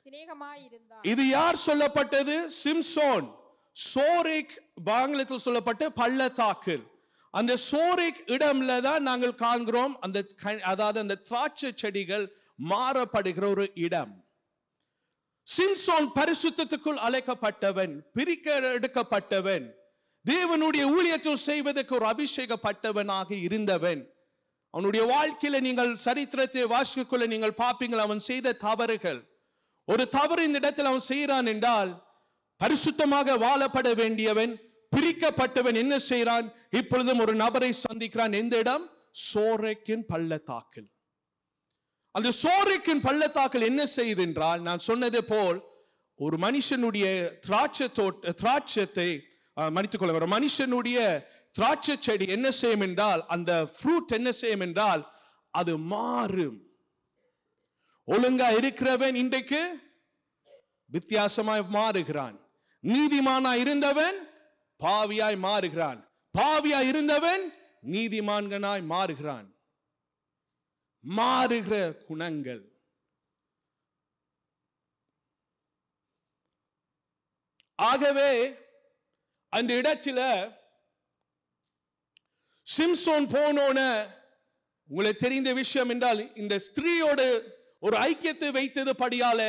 Speaker 3: சிநேகமாயிருந்தான்.
Speaker 2: இது யார் சொல்லப்பட்டது? சிம்சோன். சோரேக் ஆங்கிலத்தில் சொல்லப்பட்ட பள்ளத்தாக்கு. அந்த சோரேக் இடம்ல தான் நாங்கள் காண்கிறோம் அதாவது அந்த திராட்சை செடிகள் மாறப்படுகிற ஒரு இடம். சிம்சோன் பரிசுத்தத்துக்குள் அழைக்கப்பட்டவன், பிரிக்க எடுக்கப்பட்டவன், தேவனுடைய ஊழியத்தில் செய்வதற்கு ஒரு அபிஷேகப்பட்டவனாக இருந்தவன். அவனுடைய வாழ்க்கையில நீங்கள் சரித்திரத்தை வாசிக்கக்குள்ள நீங்கள் பார்ப்பீங்கள், அவன் செய்த தவறுகள். ஒரு தவறு இந்த இடத்தில் அவன் செய்கிறான் என்றால், பரிசுத்தமாக வாழப்பட வேண்டியவன் பிரிக்கப்பட்டவன் என்ன செய்கிறான்? இப்பொழுதும் ஒரு நபரை சந்திக்கிறான். எந்த இடம்? சோரேக்கின் பள்ளத்தாக்கில். அந்த சோரேக்கின் பள்ளத்தாக்கில் என்ன செய்யுது என்றால், நான் சொன்னது போல் ஒரு மனுஷனுடைய திராட்சத்தை மன்னித்துக் கொள்ள, ஒரு மனுஷனுடைய திராட்சை செடி என்ன செய்யும் என்றால், அந்த ஃப்ரூட் என்ன செய்யும் என்றால், அது மாறும். ஒழுங்கா இருக்கிறவன் இன்றைக்கு வித்தியாசமாய் மாறுகிறான். நீதிமானாய் இருந்தவன் பாவியாய் மாறுகிறான். பாவியாய் இருந்தவன் நீதிமான்கனாய் மாறுகிறான். மாறுகிற குணங்கள். ஆகவே அந்த இடத்துல சிம்சோன் போனோன உங்களுக்கு தெரிந்த விஷயம் என்றால் இந்த ஸ்திரீயோடு ஒரு ஐக்கியத்தை வைத்தது படியால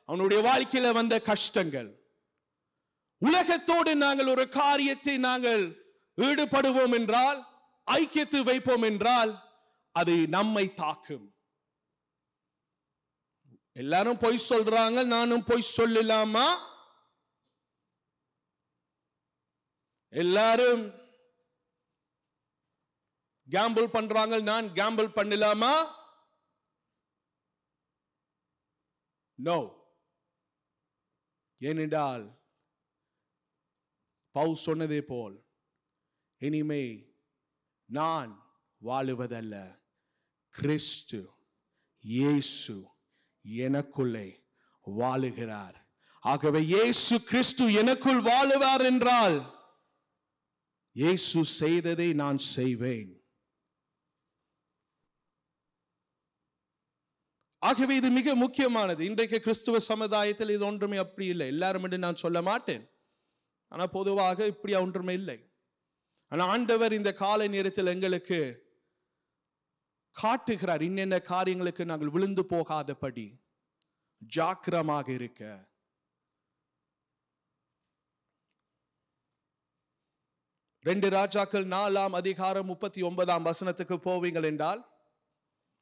Speaker 2: அவனுடைய வாழ்க்கையில வந்த கஷ்டங்கள். உலகத்தோடு நாங்கள் ஒரு காரியத்தை நாங்கள் ஈடுபடுவோம் என்றால், ஐக்கியத்தை வைப்போம் என்றால், அது நம்மை தாக்கும். எல்லாரும் பொய் சொல்றாங்க, நானும் பொய் சொல்லலாமா? எல்லாரும் கேம்பிள் பண்றாங்க, நான் கேம்பிள் பண்ணலாமா? நோ. ஏனென்றால் பவுல் சொன்னதே போல், இனிமே நான் வாழுவதல்ல, கிறிஸ்து இயேசு எனக்குள்ளே வாழுகிறார். ஆகவே இயேசு கிறிஸ்து எனக்குள் வாழுவார் என்றால், இயேசு செய்ததை நான் செய்வேன். ஆகவே இது மிக முக்கியமானது. இன்றைக்கு கிறிஸ்துவ சமுதாயத்தில் இது ஒன்றுமே அப்படி இல்லை. எல்லாரும் என்று நான் சொல்ல மாட்டேன், ஆனா பொதுவாக இப்படி ஒன்றுமே இல்லை. ஆனா ஆண்டவர் இந்த காலை நேரத்தில் எங்களுக்கு காட்டுகிறார், இன்னென்ன காரியங்களுக்கு நாங்கள் விழுந்து போகாதபடி ஜாக்கிரமாக இருக்க. ரெண்டு ராஜாக்கள் 4:39 போவீங்கள் என்றால்,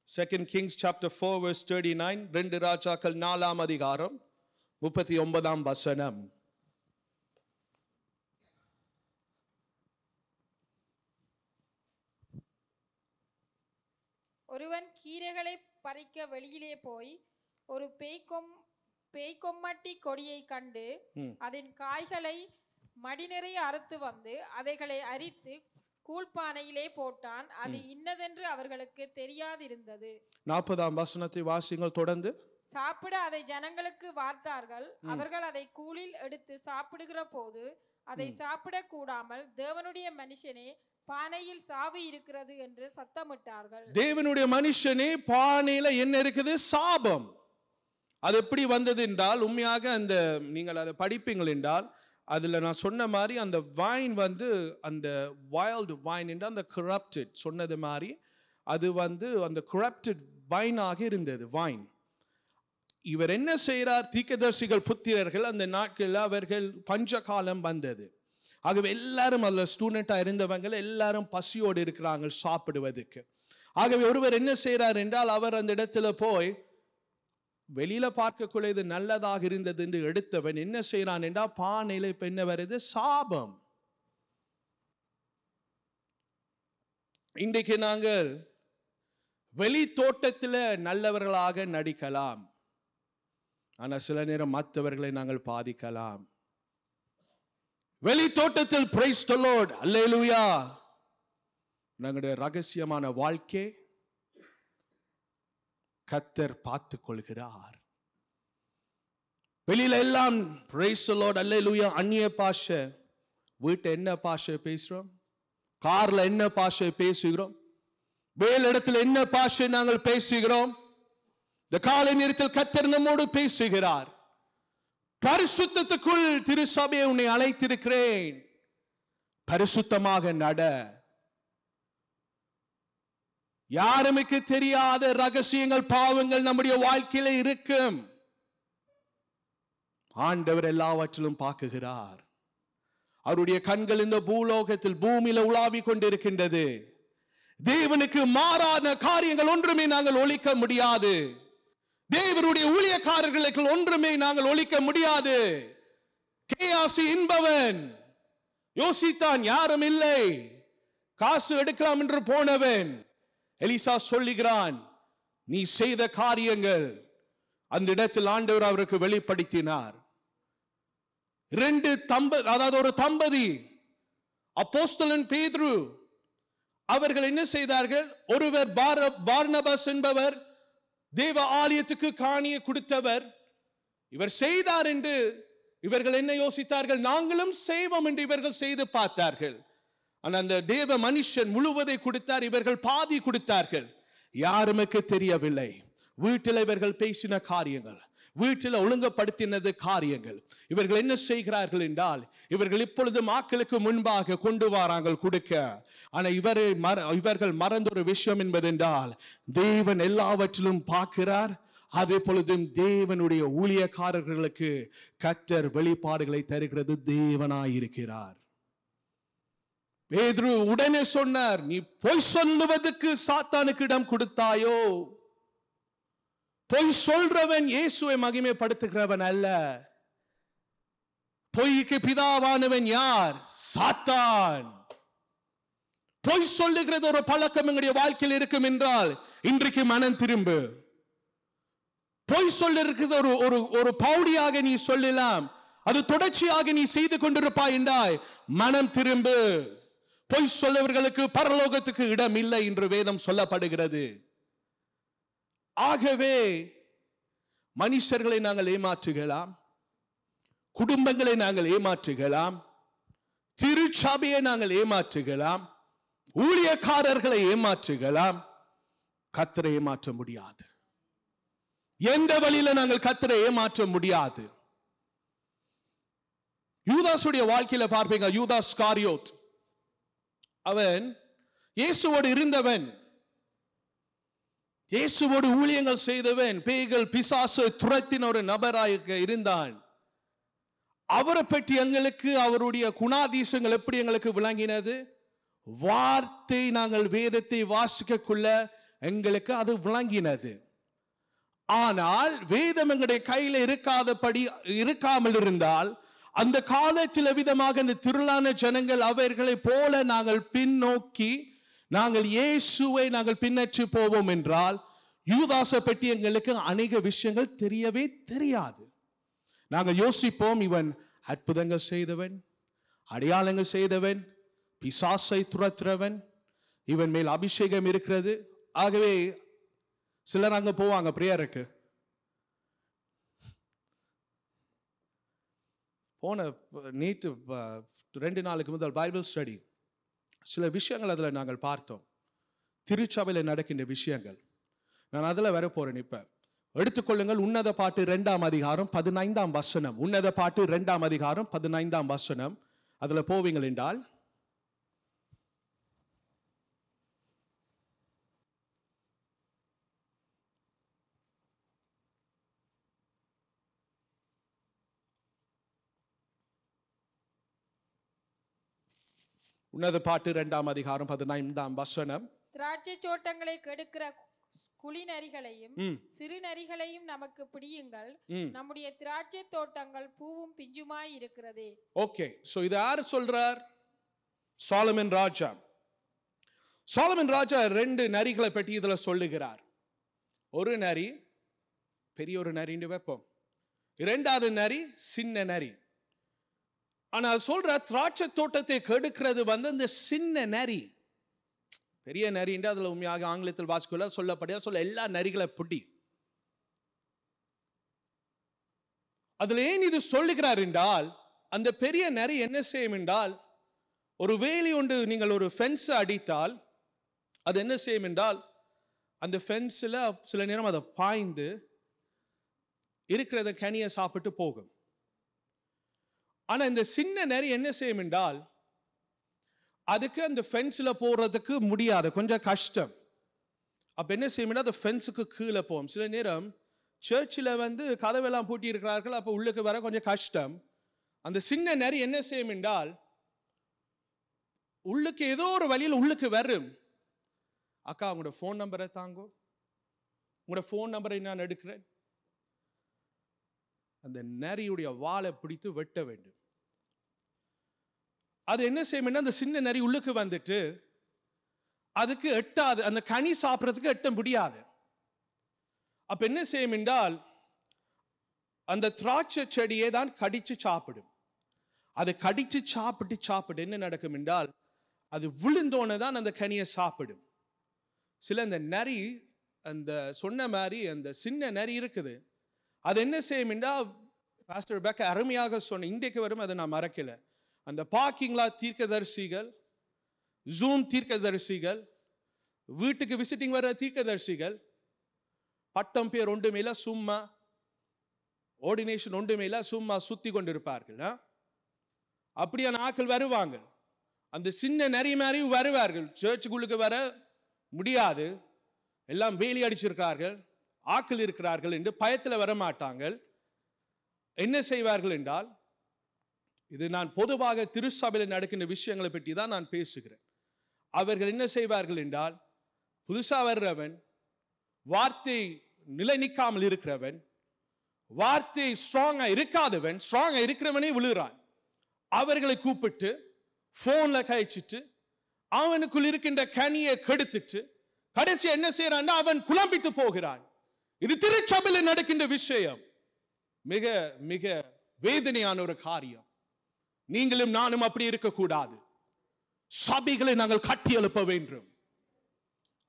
Speaker 2: 2 Kings chapter 4 verse 39, 2 ராஜாக்கள் 4:39.
Speaker 3: ஒருவன் கீரைகளை பறிக்க வெளியிலே போய் ஒரு பேய்கொம்மட்டி கொடியை கண்டு அதன் காய்களை மடி நிறைய அறுத்து வந்து அவைகளை அரித்து கூழ்பானையிலே போட்டான். அது இன்னதென்று அவர்களுக்கு தெரியாதிருந்தது.
Speaker 2: 40ஆம் வசனத்தை வாசிங்கள் தொடர்ந்து.
Speaker 3: சாப்பிட அதை ஜனங்களுக்கு வார்த்தார்கள். அவர்கள் அதை கூழில் எடுத்து சாப்பிடுகிற போது அதை சாப்பிட கூடாமல், தேவனுடைய மனுஷனே, பானையில் சாவு இருக்கிறது என்று சத்தமிட்டார்கள்.
Speaker 2: தேவனுடைய மனுஷனே, பானையில என்ன இருக்குது? சாபம். அது எப்படி வந்தது என்றால், உண்மையாக அந்த நீங்கள் அதை படிப்பீங்கள் என்றால், அதுல நான் சொன்ன மாதிரி அந்த வைன் வந்து அந்த வைல்டு வைன் என்ற அந்த கரப்டட் சொன்னது மாதிரி அது வந்து அந்த கரப்டட் வைனாக இருந்தது வைன். இவர் என்ன செய்கிறார்? தீர்க்கதரிசிகள் புத்திரர்கள் அந்த நாட்களில் அவர்கள் பஞ்ச காலம் வந்தது. ஆகவே எல்லாரும் அதில் ஸ்டூடெண்டாக இருந்தவங்க எல்லாரும் பசியோடு இருக்கிறாங்க சாப்பிடுவதற்கு. ஆகவே ஒருவர் என்ன செய்கிறார் என்றால், அவர் அந்த இடத்துல போய் வெளியில பார்க்கக்குள்ள இது நல்லதாக இருந்தது என்று எடுத்தவன் என்ன செய்யறான் என்றால், பானையில இப்ப என்ன வருது? சாபம். இன்றைக்கு நாங்கள் வெளி தோட்டத்தில் நல்லவர்களாக நடிக்கலாம், ஆனா சில நேரம் மற்றவர்களை நாங்கள் பாதிக்கலாம். வெளி தோட்டத்தில் பிரைஸ் தி லார்ட், அல்லேலூயா, நம்முடைய ரகசியமான வாழ்க்கை கர்த்தர் பார்த்துக் கொள்கிறார். வெளியில எல்லாம் பிரைஸ் தி லார்ட், அல்லேலூயா, அந்நிய பாஷை. வீட்டை என்ன பாஷை பேசுறோம்? கார்ல என்ன பாஷை பேசுகிறோம்? வேலை இடத்துல என்ன பாஷை நாங்கள் பேசுகிறோம்? இந்த காலை நேரத்தில் கர்த்தர் நம்மோடு பேசுகிறார். பரிசுத்தத்துக்குள் திருசபையை உன்னை அழைத்திருக்கிறேன், பரிசுத்தமாக நட. யாருமே தெரியாத ரகசியங்கள், பாவங்கள் நம்முடைய வாழ்க்கையில இருக்கும். ஆண்டவர் எல்லாவற்றிலும் பார்க்குகிறார். அவருடைய கண்கள் இந்த பூலோகத்தில் பூமியில உலாவி கொண்டிருக்கின்றது. தேவனுக்கு மாறான காரியங்கள் ஒன்றுமே நாங்கள் ஒழிக்க முடியாது. தேவனுடைய ஊழியக்காரர்களுக்கு ஒன்றுமே நாங்கள் ஒழிக்க முடியாது. கேயாசி என்பவன் யோசித்தான், யாரும் இல்லை, காசு எடுக்கலாம் என்று போனவன். எலிசா சொல்லுகிறான், நீ செய்த காரியங்கள் அந்த இடத்தில் ஆண்டவர் அவருக்கு வெளிப்படுத்தினார். ஒரு தம்பதி அப்போஸ்தலன் பேதுரு அவர்கள் என்ன செய்தார்கள்? ஒருவர் பார்னபாஸ் என்பவர் தேவ ஆலயத்துக்கு காணியை கொடுத்தவர். இவர் செய்தார் என்று இவர்கள் என்ன யோசித்தார்கள்? நாங்களும் செய்வோம் என்று இவர்கள் செய்து பார்த்தார்கள். அந்த தேவ மனுஷன் முழுவதை கொடுத்தார், இவர்கள் பாதி கொடுத்தார்கள். யாருமே தெரியவில்லை. வீட்டில் இவர்கள் பேசின காரியங்கள், வீட்டில் ஒழுங்குபடுத்தினது காரியங்கள். இவர்கள் என்ன செய்கிறார்கள் என்றால், இவர்கள் இப்பொழுது மக்களுக்கு முன்பாக கொண்டு வராங்க கொடுக்க. ஆனா இவர்கள் மறந்த ஒரு விஷயம் என்பதென்றால், தேவன் எல்லாவற்றிலும் பார்க்கிறார். அதே பொழுதும் தேவனுடைய ஊழியக்காரர்களுக்கு கர்த்தர் வெளிப்பாடுகளை தருகிறது தேவனாயிருக்கிறார். பேதுரு உடனே சொன்னார், நீ பொய் சொல்லுவதற்கு சாத்தானுக்கு இடம் கொடுத்தாயோ? பொய் சொல்றவன் இயேசுவை மகிமைப்படுத்துகிறவன் அல்ல. பொய்க்கு பிதாவானவன் யார்? சாத்தான். பொய் சொல்லுகிறது ஒரு பழக்கம் எங்களுடைய வாழ்க்கையில் இருக்கும் என்றால், இன்றைக்கு மனம் திரும்பு. பொய் சொல்லிருக்கிறது ஒரு பவுடியாக நீ சொல்லலாம், அது தொடர்ச்சியாக நீ செய்து கொண்டிருப்பாய் என்றாய், மனம் திரும்பு. பொய் சொல்லவர்களுக்கு பரலோகத்துக்கு இடம் இல்லை என்று வேதம் சொல்லப்படுகிறது. ஆகவே மனுஷர்களை நாங்கள் ஏமாற்றுகலாம், குடும்பங்களை நாங்கள் ஏமாற்றுகலாம், திருச்சபையை நாங்கள் ஏமாற்றுகலாம், ஊழியக்காரர்களை ஏமாற்றுகலாம், கர்த்தரை ஏமாற்ற முடியாது. எந்த வழியில நாங்கள் கர்த்தரை ஏமாற்ற முடியாது. யூதாசுடைய வாழ்க்கையில பார்ப்பீங்க. யூதாஸ் காரியோத், அவன் இயேசுவோடு இருந்தவன், இயேசுவோடு ஊழியங்கள் செய்தவன், பேய்கள் பிசாசு துரத்தின ஒரு நபராக இருந்தான். அவரை பற்றி எங்களுக்கு அவருடைய குணாதிசயங்கள் எப்படி எங்களுக்கு விளங்கினது? வார்த்தை நாங்கள் வேதத்தை வாசிக்கக்குள்ள எங்களுக்கு அது விளங்கினது. ஆனால் வேதம் எங்களுடைய கையில இருக்காமல் இருந்தால், அந்த காலத்தில் விதமாக இந்த திரளான ஜனங்கள் அவர்களை போல நாங்கள் பின்னோக்கி நாங்கள் இயேசுவை நாங்கள் பின்னற்றி போவோம் என்றால், யூதாசை பற்றி எங்களுக்கு அநேக விஷயங்கள் தெரியவே தெரியாது. நாங்கள் யோசிப்போம், இவன் அற்புதங்கள் செய்தவன், அடையாளங்கள் செய்தவன், பிசாசை துரத்துறவன், இவன் மேல் அபிஷேகம் இருக்கிறது. ஆகவே சிலர் அங்க போவாங்க பிரேயருக்கு. போன நீட்டு 2 நாளுக்கு முதல் பைபிள் ஸ்டடி, சில விஷயங்கள் அதில் நாங்கள் பார்த்தோம், திருச்சபையில் நடக்கின்ற விஷயங்கள். நான் அதில் வர போறேன். இப்ப எடுத்துக்கொள்ளுங்கள், உன்னத பாட்டு 2ஆம் அதிகாரம் 15ஆம் வசனம். உன்னத பாட்டு 2ஆம் அதிகாரம் 15ஆம் வசனம். அதுல போவீங்கள் என்றால், உன்னத பாட்டு 2ஆம் அதிகாரம் 15ஆம் வசனம்.
Speaker 3: திராட்சை தோட்டங்களை கெடுக்கிற குளிநரிகளையும் சிறு நரிகளையும் நமக்கு பிடியுங்கள், நம்முடைய திராட்சை தோட்டங்கள் பூவும் பிஞ்சுமாய் இருக்கிறதே.
Speaker 2: ஓகே, சோ இது யார் சொல்றார்? சாலமன் ராஜா. சாலமன் ராஜா 2 நரிகளை பற்றி இதுல சொல்லுகிறார். ஒரு நரி பெரிய ஒரு நரின்னு வைப்போம், 2வது நரி சின்ன நரி. ஆனா சொல்ற திராட்சை தோட்டத்தை கெடுக்கிறது இந்த சின்ன நரி. பெரிய நரின்ற அதுல உண்மையாக ஆங்கிலத்தில் வாசிக்கல சொல்லப்படியா சொல்ல எல்லா நரிகளை பிடி. அதுல ஏன் இது சொல்லுகிறார் என்றால், அந்த பெரிய நரி என்ன செய்யும் என்றால், ஒரு வேலி ஒன்று நீங்கள் ஒரு ஃபென்ஸ் அடித்தால் அது என்ன செய்யும் என்றால், அந்த ஃபென்ஸ்ல சில நேரம் அதை பாய்ந்து இருக்கிறத கனியை சாப்பிட்டு போகும். ஆனா இந்த சின்ன நரி என்ன செய்யும் என்றால், அதுக்கு அந்த ஃபென்ஸ்ல போறதுக்கு முடியாது, கொஞ்சம் கஷ்டம். அப்ப என்ன செய்யும், அந்த ஃபென்ஸுக்கு கீழே போகும். சில நேரம் சர்ச்சில் கதவெல்லாம் பூட்டி இருக்கிறார்கள், அப்ப உள்ளுக்கு வர கொஞ்சம் கஷ்டம். அந்த சின்ன நரி என்ன செய்யும் என்றால், உள்ளுக்கு ஏதோ ஒரு வழியில் உள்ளுக்கு வரும். அக்கா உங்களோட ஃபோன் நம்பரை தாங்கோ, உங்களோட ஃபோன் நம்பரை நான் எடுக்கிறேன். அந்த நரியுடைய வாலை பிடித்து வெட்ட வேண்டும். அது என்ன செய்யும், அந்த சின்ன நரி உள்ளுக்கு வந்துட்டு அதுக்கு எட்டாது, அந்த கனி சாப்பிட்றதுக்கு எட்ட முடியாது. அப்ப என்ன செய்யும் என்றால், அந்த திராட்சை செடியை தான் கடிச்சு சாப்பிடும். அதை கடிச்சு சாப்பிட்டு என்ன நடக்கும் என்றால், அது விழுந்தோன்னு தான் அந்த கனியை சாப்பிடும். சில அந்த நரி, அந்த சொன்ன மாதிரி அந்த சின்ன நரி இருக்குது, அது என்ன செய்யும் என்றால், பாஸ்டர் பெக்க அருமையாக சொன்ன, இன்றைக்கு வரும் அதை நான் மறக்கல. அந்த பார்க்கிங்லா தீர்க்கதரிசிகள், ஜூம் தீர்க்கதரிசிகள், வீட்டுக்கு விசிட்டிங் வர தீர்க்கதரிசிகள், பட்டம் பேர் ஒன்று மேல சும்மா ஆர்டினேஷன் ஒன்றுமே இல்லை, சும்மா சுத்தி கொண்டிருப்பார்கள். அப்படியான ஆட்கள் வருவாங்க. அந்த சின்ன நரி மாதிரி வருவார்கள். சர்ச்சுக்குள்ளுக்கு வர முடியாது, எல்லாம் வேலி அடிச்சிருக்கிறார்கள், ஆட்கள் இருக்கிறார்கள் என்று பயத்தில் வர மாட்டாங்கள். என்ன செய்வார்கள் என்றால், இது நான் பொதுவாக திருச்சபையில் நடக்கின்ற விஷயங்களை பற்றி தான் நான் பேசுகிறேன். அவர்கள் என்ன செய்வார்கள் என்றால், புதுசா வர்றவன், வார்த்தை நிலை நிற்காமல் இருக்கிறவன், வார்த்தை ஸ்ட்ராங்கா இருக்காதவன், ஸ்ட்ராங்கா இருக்கிறவனே விழுகிறான். அவர்களை கூப்பிட்டு போன்ல கழிச்சிட்டு அவனுக்குள் இருக்கின்ற கனியை கெடுத்துட்டு கடைசி என்ன செய்யறான், அவன் குழம்பிட்டு போகிறான். இது திருச்சபையில் நடக்கின்ற விஷயம். மிக மிக வேதனையான ஒரு காரியம். நீங்களும் நானும் அப்படி இருக்கக்கூடாது. சபைகளை நாங்கள் கட்டி எழுப்ப வேண்டும்.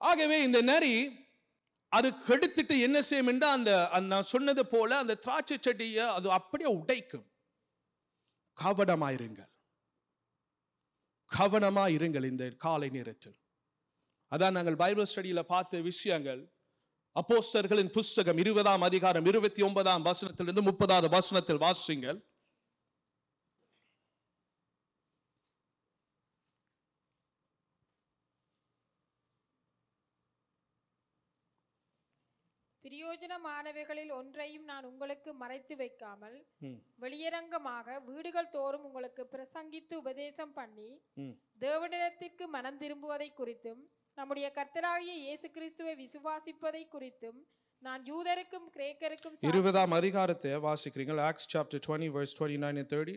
Speaker 2: ஆகவே இந்த நரி அது கெடுத்துட்டு என்ன செய்யும் என்றால், அந்த நான் சொன்னது போல அந்த திராட்சை செடியை அது அப்படியே உடைக்கும். கவனமாயிருங்கள், கவனமாயிருங்கள் இந்த காலை நேரத்தில். அதான் நாங்கள் பைபிள் ஸ்டடியில பார்த்த விஷயங்கள். அப்போஸ்தலர்களின் புஸ்தகம் 20ஆம் அதிகாரம் 29ஆம் வசனத்திலிருந்து 30வது வசனத்தில் வாசிங்கள்.
Speaker 3: பிரயோஜனமானவைகளில் ஒன்றையும் நான் உங்களுக்கு மறைத்து வைக்காமல் வெளியரங்கமாக வீடுகள் தோறும் உங்களுக்கு பிரசங்கித்து உபதேசம் பண்ணி தேவனிடத்திற்கு மனம் திரும்புவதை குறித்தும் நம்முடைய கர்த்தராகிய இயேசு கிறிஸ்துவை விசுவாசிப்பதை குறித்தும் நான் யூதருக்கும் கிரேக்கருக்கும்
Speaker 2: 20ஆம் அதிகாரத்தை வாசிக்கிறீங்க. Acts chapter 20 verse 29 and 30.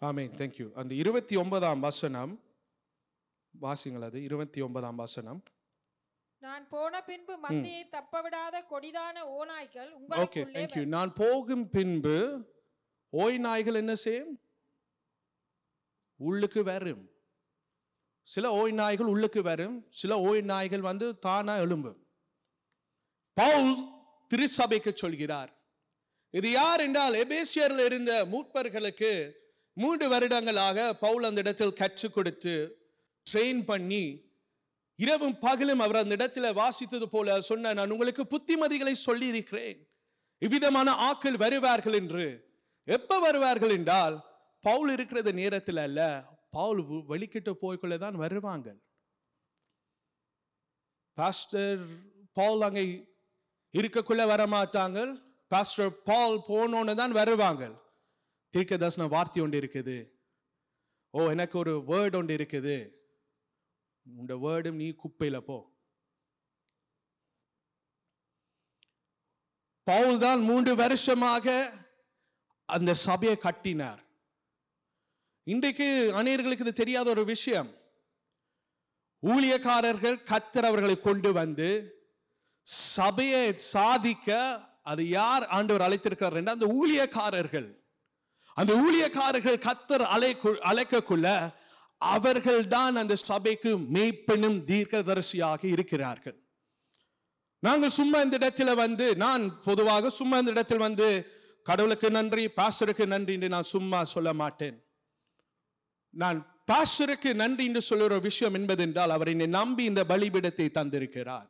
Speaker 2: Amen. thank you. அந்த 29ஆம் வசனம் வாசிங்கள். அது 29ஆம் வசனம்.
Speaker 3: நான் போன பின்பு மந்தையை தப்பவிடாத கொடிதான ஓநாய்கள் உங்களுக்குள்ளே
Speaker 2: thank you. நான் போகும் பின்பு ஓய் நாய்கள் என்ன செய்யும்? உள்ளுக்கு வரும். சில ஓய் நாய்கள் உள்ளுக்கு வரும், சில ஓய் நாய்கள் வந்து தானா எழும்பும். பவுல் திருச்சபைக்கு சொல்கிறார். இது யார் என்றால், எபேசியரில் இருந்த மூப்பர்களுக்கு 3 வருடங்களாக பவுல் அந்த இடத்தில் கற்றுக் கொடுத்து ட்ரெயின் பண்ணி இரவும் பகலும் அவர் அந்த இடத்துல வாசித்தது போல சொன்ன, நான் உங்களுக்கு புத்திமதிகளை சொல்லி இருக்கிறேன், இவ்விதமான ஆட்கள் வருவார்கள் என்று. எப்ப வருவார்கள் என்றால், பவுல் இருக்கிறது நேரத்தில் அல்ல, பவுல் வெளிக்கிட்டு போய்கொள்ளதான் வருவாங்க. பாஸ்டர் பவுல் அங்கே இருக்கக்குள்ள வரமாட்டாங்க. பாஸ்டர் பவுல் போனோன்னு தான் வருவாங்க. தீர்க்க தரிசன வார்த்தை ஒன்று இருக்குது, ஓ எனக்கு ஒரு வேர்டு ஒன்று இருக்குது, உண்ட வேர்டும் நீ குப்பையில போ. பவுல் தான் 3 வருஷமாக அந்த சபையை கட்டினார். இன்றைக்கு அநேகர்களுக்கு இது தெரியாத ஒரு விஷயம். ஊழியக்காரர்கள் கர்த்தர் அவர்களை கொண்டு வந்து சபையை சாதிக்க அது யார் ஆண்டவர் அழைத்திருக்கிறார் என்றால் அந்த ஊழியக்காரர்கள். அந்த ஊழியக்காரர்கள் கர்த்தர் அழைக்கக்குள்ள அவர்கள் தான் அந்த சபைக்கு மேய்ப்பெனும் தீர்க்கதரிசியாக இருக்கிறார்கள். நாங்கள் சும்மா இந்த இடத்துல வந்து, நான் பொதுவாக சும்மா இந்த இடத்தில் வந்து கடவுளுக்கு நன்றி, பாஸ்டருக்கு நன்றி என்று நான் சும்மா சொல்ல மாட்டேன். நான் பாஸ்டருக்கு நன்றி என்று சொல்லுற விஷயம் என்பது என்றால், அவர் என்னை நம்பி இந்த பலிபீடத்தை தந்திருக்கிறார்.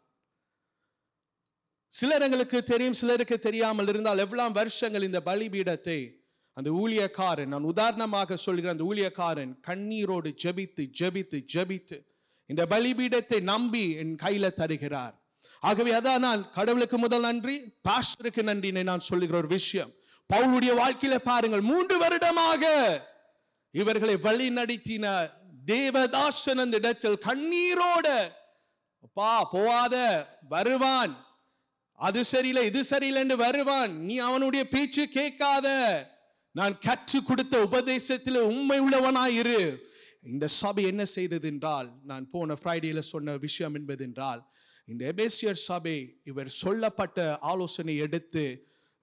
Speaker 2: சிலருக்கு தெரியும், சிலருக்கு தெரியாமல் இருந்தால் எவ்வளவு வருஷங்கள் இந்த பலிபீடத்தை அந்த ஊழியக்காரன், நான் உதாரணமாக சொல்கிற அந்த ஊழியக்காரன் கண்ணீரோடு ஜெபித்து ஜெபித்து ஜெபித்து இந்த பலிபீடத்தை நம்பி என் கையில தருகிறார். ஆகவே அதான் நான் கடவுளுக்கு முதல் நன்றி, பாஸ்டருக்கு நன்றி நான் சொல்லுகிற ஒரு விஷயம். பவுலுடைய வாழ்க்கையில பாருங்கள், 3 வருடமாக இவர்களை வழி நடத்தின தேவதாசன் அந்த இடத்தில் கண்ணீரோட, அப்பா போவாத, வருவான், அது சரியில்லை இது சரியில்லை என்று வருவான், நீ அவனுடைய பேச்சு கேட்காத, நான் கற்றுக் கொடுத்த உபதேசத்தில் உண்மை உள்ளவனாயிரு. இந்த சபை என்ன செய்தது என்றால், நான் போன ஃப்ரைடேல சொன்ன விஷயம் என்பது என்றால், இந்த எபேசியர் சபை இவர் சொல்லப்பட்ட ஆலோசனை எடுத்து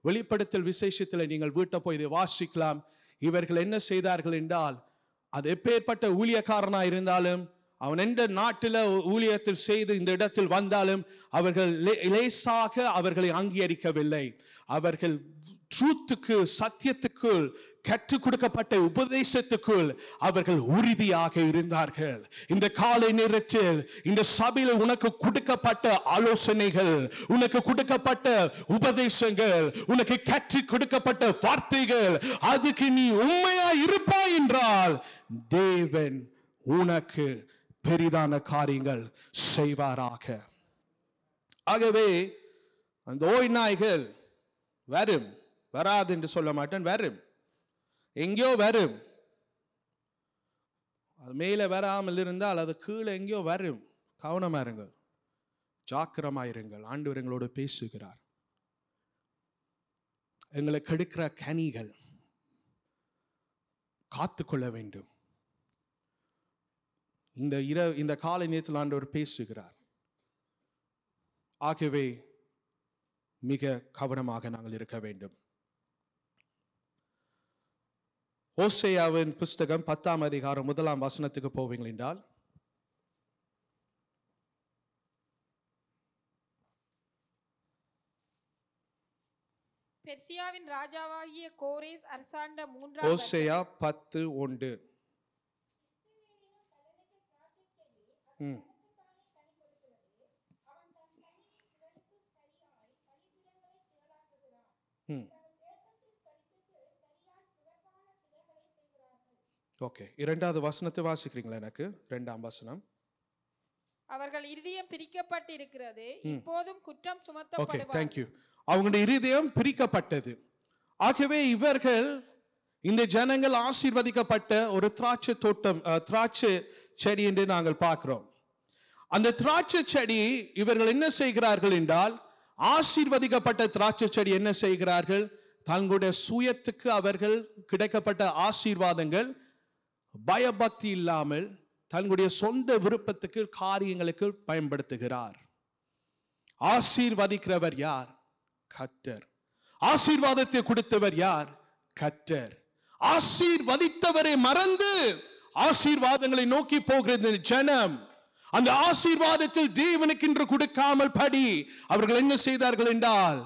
Speaker 2: வெளிப்படுத்தல் விசேஷத்தில் நீங்கள் வீட்டை போய் இதை வாசிக்கலாம். இவர்கள் என்ன செய்தார்கள் என்றால், அது எப்பேற்பட்ட ஊழியக்காரனா இருந்தாலும் அவன் எந்த நாட்டில் ஊழியத்தில் செய்து இந்த இடத்தில் வந்தாலும் அவர்கள் லேசாக அவர்களை அங்கீகரிக்கவில்லை. அவர்கள் ட்ரூத்துக்கு, சத்தியத்துக்குள், கற்றுக் கொடுக்கப்பட்ட உபதேசத்துக்குள் அவர்கள் உறுதியாக இருந்தார்கள். இந்த காலை நேரத்தில் இந்த சபையில் உனக்கு கொடுக்கப்பட்ட ஆலோசனைகள், உனக்கு கொடுக்கப்பட்ட உபதேசங்கள், உனக்கு கற்றுக் கொடுக்கப்பட்ட வார்த்தைகள், அதுக்கு நீ உண்மையா இருப்பாய் என்றால் தேவன் உனக்கு பெரிதான காரியங்கள் செய்வாராக. ஆகவே அந்த ஓய் நாய்கள் வரும், வராது என்று சொல்ல மாட்டேன், வரும், எங்கேயோ வரும். அது மேலே வராமல் இருந்தால் அது கீழே எங்கேயோ வரும். கவனமா இருங்கள், ஜாக்கிரமாயிருங்கள். ஆண்டவர் எங்களோடு பேசுகிறார். எங்களை கெடுக்கிற கனிகள் காத்துக்கொள்ள வேண்டும். இந்த காலை நேரத்தில் ஆண்டவர் பேசுகிறார். ஆகவே மிக கவனமாக நாங்கள் இருக்க வேண்டும். ஓசேயாவின் புஸ்தகம் 10ஆம் அதிகாரம் 1ஆம் வசனத்துக்கு போவீங்கள் என்றால்,
Speaker 3: பெர்சியாவின் ராஜாவாகிய கோரேஸ் அரசாண்ட 3ஆம்
Speaker 2: ஓசேயா 10:1. ஓகே, 2வது வசனத்தை வாசிக்கிறீங்களா? எனக்கு 2ஆம் வசனம்.
Speaker 3: அவர்கள் இருதயம் பிரிக்கப்பட்டிருக்கிறது, இப்போதும் குற்றம்
Speaker 2: ஓகே,
Speaker 3: சுமத்தப்படுவார்கள்.
Speaker 2: Thank you. அவங்களுடைய இருதயம் பிரிக்கப்பட்டது. ஆகவே இவர்கள், இந்த ஜனங்கள் ஆசீர்வதிக்கப்பட்ட ஒரு திராட்சை தோட்டம், திராட்சை செடி என்று நாங்கள் பார்க்கிறோம். அந்த திராட்சை செடி இவர்கள் என்ன செய்கிறார்கள் என்றால், ஆசீர்வதிக்கப்பட்ட திராட்சை செடி என்ன செய்கிறார்கள்? தங்களுடைய சுயத்துக்கு அவர்கள் கிடைக்கப்பட்ட ஆசீர்வாதங்கள் பயபக்தி இல்லாமல் தங்களுடைய சொந்த விருப்பத்துக்கு, காரியங்களுக்கு பயன்படுத்துகிறார். ஆசீர்வதிக்கிறவர் யார்? கர்த்தர். ஆசீர்வாதத்தை கொடுத்தவர் யார்? கர்த்தர். ஆசீர்வதித்தவரை மறந்து ஆசீர்வாதங்களை நோக்கி போகிறது ஜனம். அந்த ஆசீர்வாதத்தில் தேவனுக்கு என்று கொடுக்காமல் படி அவர்கள் என்ன செய்தார்கள் என்றால்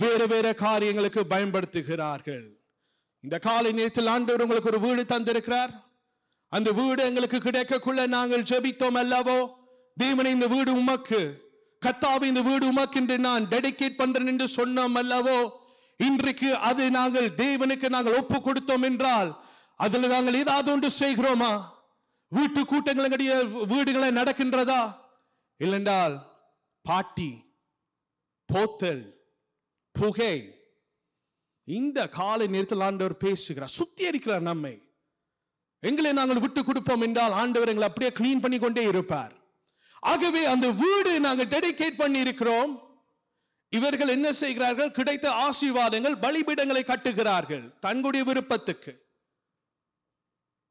Speaker 2: வேறு வேறு காரியங்களுக்கு பயன்படுத்துகிறார்கள். இந்த காலை நேரத்தில் ஆண்டவர் உங்களுக்கு ஒரு வீடு தந்திருக்கிறார். அந்த வீடு எங்களுக்கு கிடைக்கக்குள்ள நாங்கள் ஜெபித்தோம் அல்லவோ, தேவனை இந்த வீடு உமக்கு, கர்த்தாவே இந்த வீடு உமக்கு என்று நான் டெடிகேட் பண்றேன் என்று சொன்னோம் அல்லவோ. இன்றைக்கு அது நாங்கள் தேவனுக்கு நாங்கள் ஒப்பு கொடுத்தோம் என்றால் அதில் நாங்கள் ஏதாவது ஒன்று செய்கிறோமா? வீட்டு கூட்டங்களுடைய வீடுகளை நடக்கின்றதா? இல்லைன்றால் பாட்டி, போத்தல், புகை. இந்த காலை நேரத்தில் ஆண்டவர் பேசுகிறார், சுத்திகரிக்கிறார் நம்மை. எங்களை நாங்கள் விட்டு கொடுப்போம் என்றால் ஆண்டவர் எங்களை அப்படியே கிளீன் பண்ணி கொண்டே இருப்பார். ஆகவே அந்த வீடு நாங்கள் டெடிகேட் பண்ணி இருக்கிறோம். இவர்கள் என்ன செய்கிறார்கள்? கிடைத்த ஆசீர்வாதங்கள், பலிபீடங்களை கட்டுகிறார்கள் தங்களுடைய விருப்பத்துக்கு.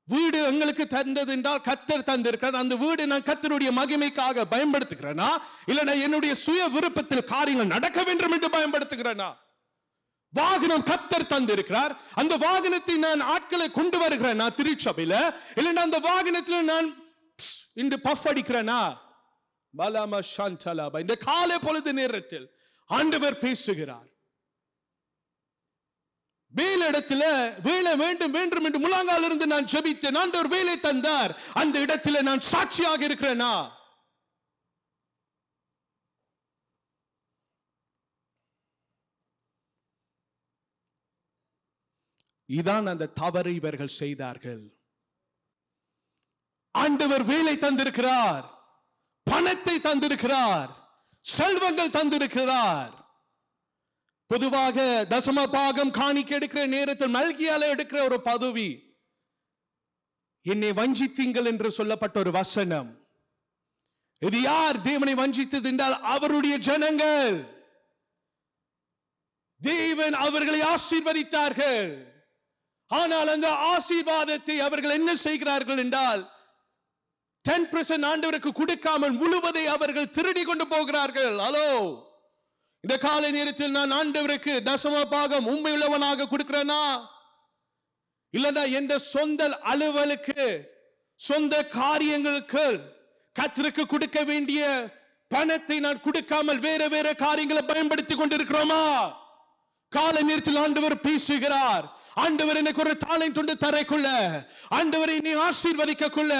Speaker 2: வீடு எங்களுக்கு தந்தது என்றால் கர்த்தர் தந்திருக்கிறார். அந்த வீடு நான் கர்த்தருடைய மகிமைக்காக பயன்படுத்துகிறேனா, இல்லைன்னா என்னுடைய சுய விருப்பத்தில் காரியங்கள் நடக்க வேண்டும் என்று பயன்படுத்துகிறேனா? வாகனம் கர்த்தர் தந்திருக்கிறார். அந்த வாகனத்தை நான் ஆட்களை கொண்டு வருகிறேனா திருச்சபையில, இல்லைன்னா அந்த வாகனத்தில் நான் இந்த பஃப் அடிக்கிறேனா? பலம சாந்தலப. இந்த காலை பொழுது நேரத்தில் ஆண்டவர் பேசுகிறார். வேலை இடத்துல வேலை வேண்டும் வேண்டும் என்று முழங்கால் இருந்து நான் ஜெபித்தேன். ஆண்டவர் வேலை தந்தார். அந்த இடத்துல நான் சாட்சியாக இருக்கிறேனா? இதான் அந்த தவறு இவர்கள் செய்தார்கள். ஆண்டவர் வேலை தந்திருக்கிறார், பணத்தை தந்திருக்கிறார், செல்வங்கள் தந்திருக்கிறார். பொதுவாக தசம பாகம் காணிக்க எடுக்கிற நேரத்தில் மல்கியால எடுக்கிற ஒரு பதவி, என்னை வஞ்சித்தீங்கள் என்று சொல்லப்பட்ட ஒரு வசனம். இது யார் தேவனை வஞ்சித்தது என்றால் அவருடைய ஜனங்கள். தேவன் அவர்களை ஆசீர்வதித்தார்கள். ஆனால் அந்த ஆசீர்வாதத்தை அவர்கள் என்ன செய்கிறார்கள் என்றால் 10% ஆண்டவருக்கு கொடுக்காமல் முழுவதை அவர்கள் திருடி கொண்டு போகிறார்கள். ஹலோ, இந்த காலை நேரத்தில் நான் ஆண்டவருக்கு தசம பாகம் உண்மையுள்ளவனாக கொடுக்கிறேனா, இல்லைன்னா எந்த சொந்த அலுவலுக்கு, சொந்த காரியங்களுக்கு கர்த்தருக்கு கொடுக்க வேண்டிய பணத்தை நான் கொடுக்காமல் வேற வேற காரியங்களை பயன்படுத்தி கொண்டிருக்கிறோமா? கால நேரத்தில் ஆண்டவர் பேசுகிறார். ஆண்டவர் எனக்கு ஒரு டாலண்ட் ஒன்று தரக்குள்ள, ஆண்டவரை நீ ஆசீர்வதிக்கக்குள்ள,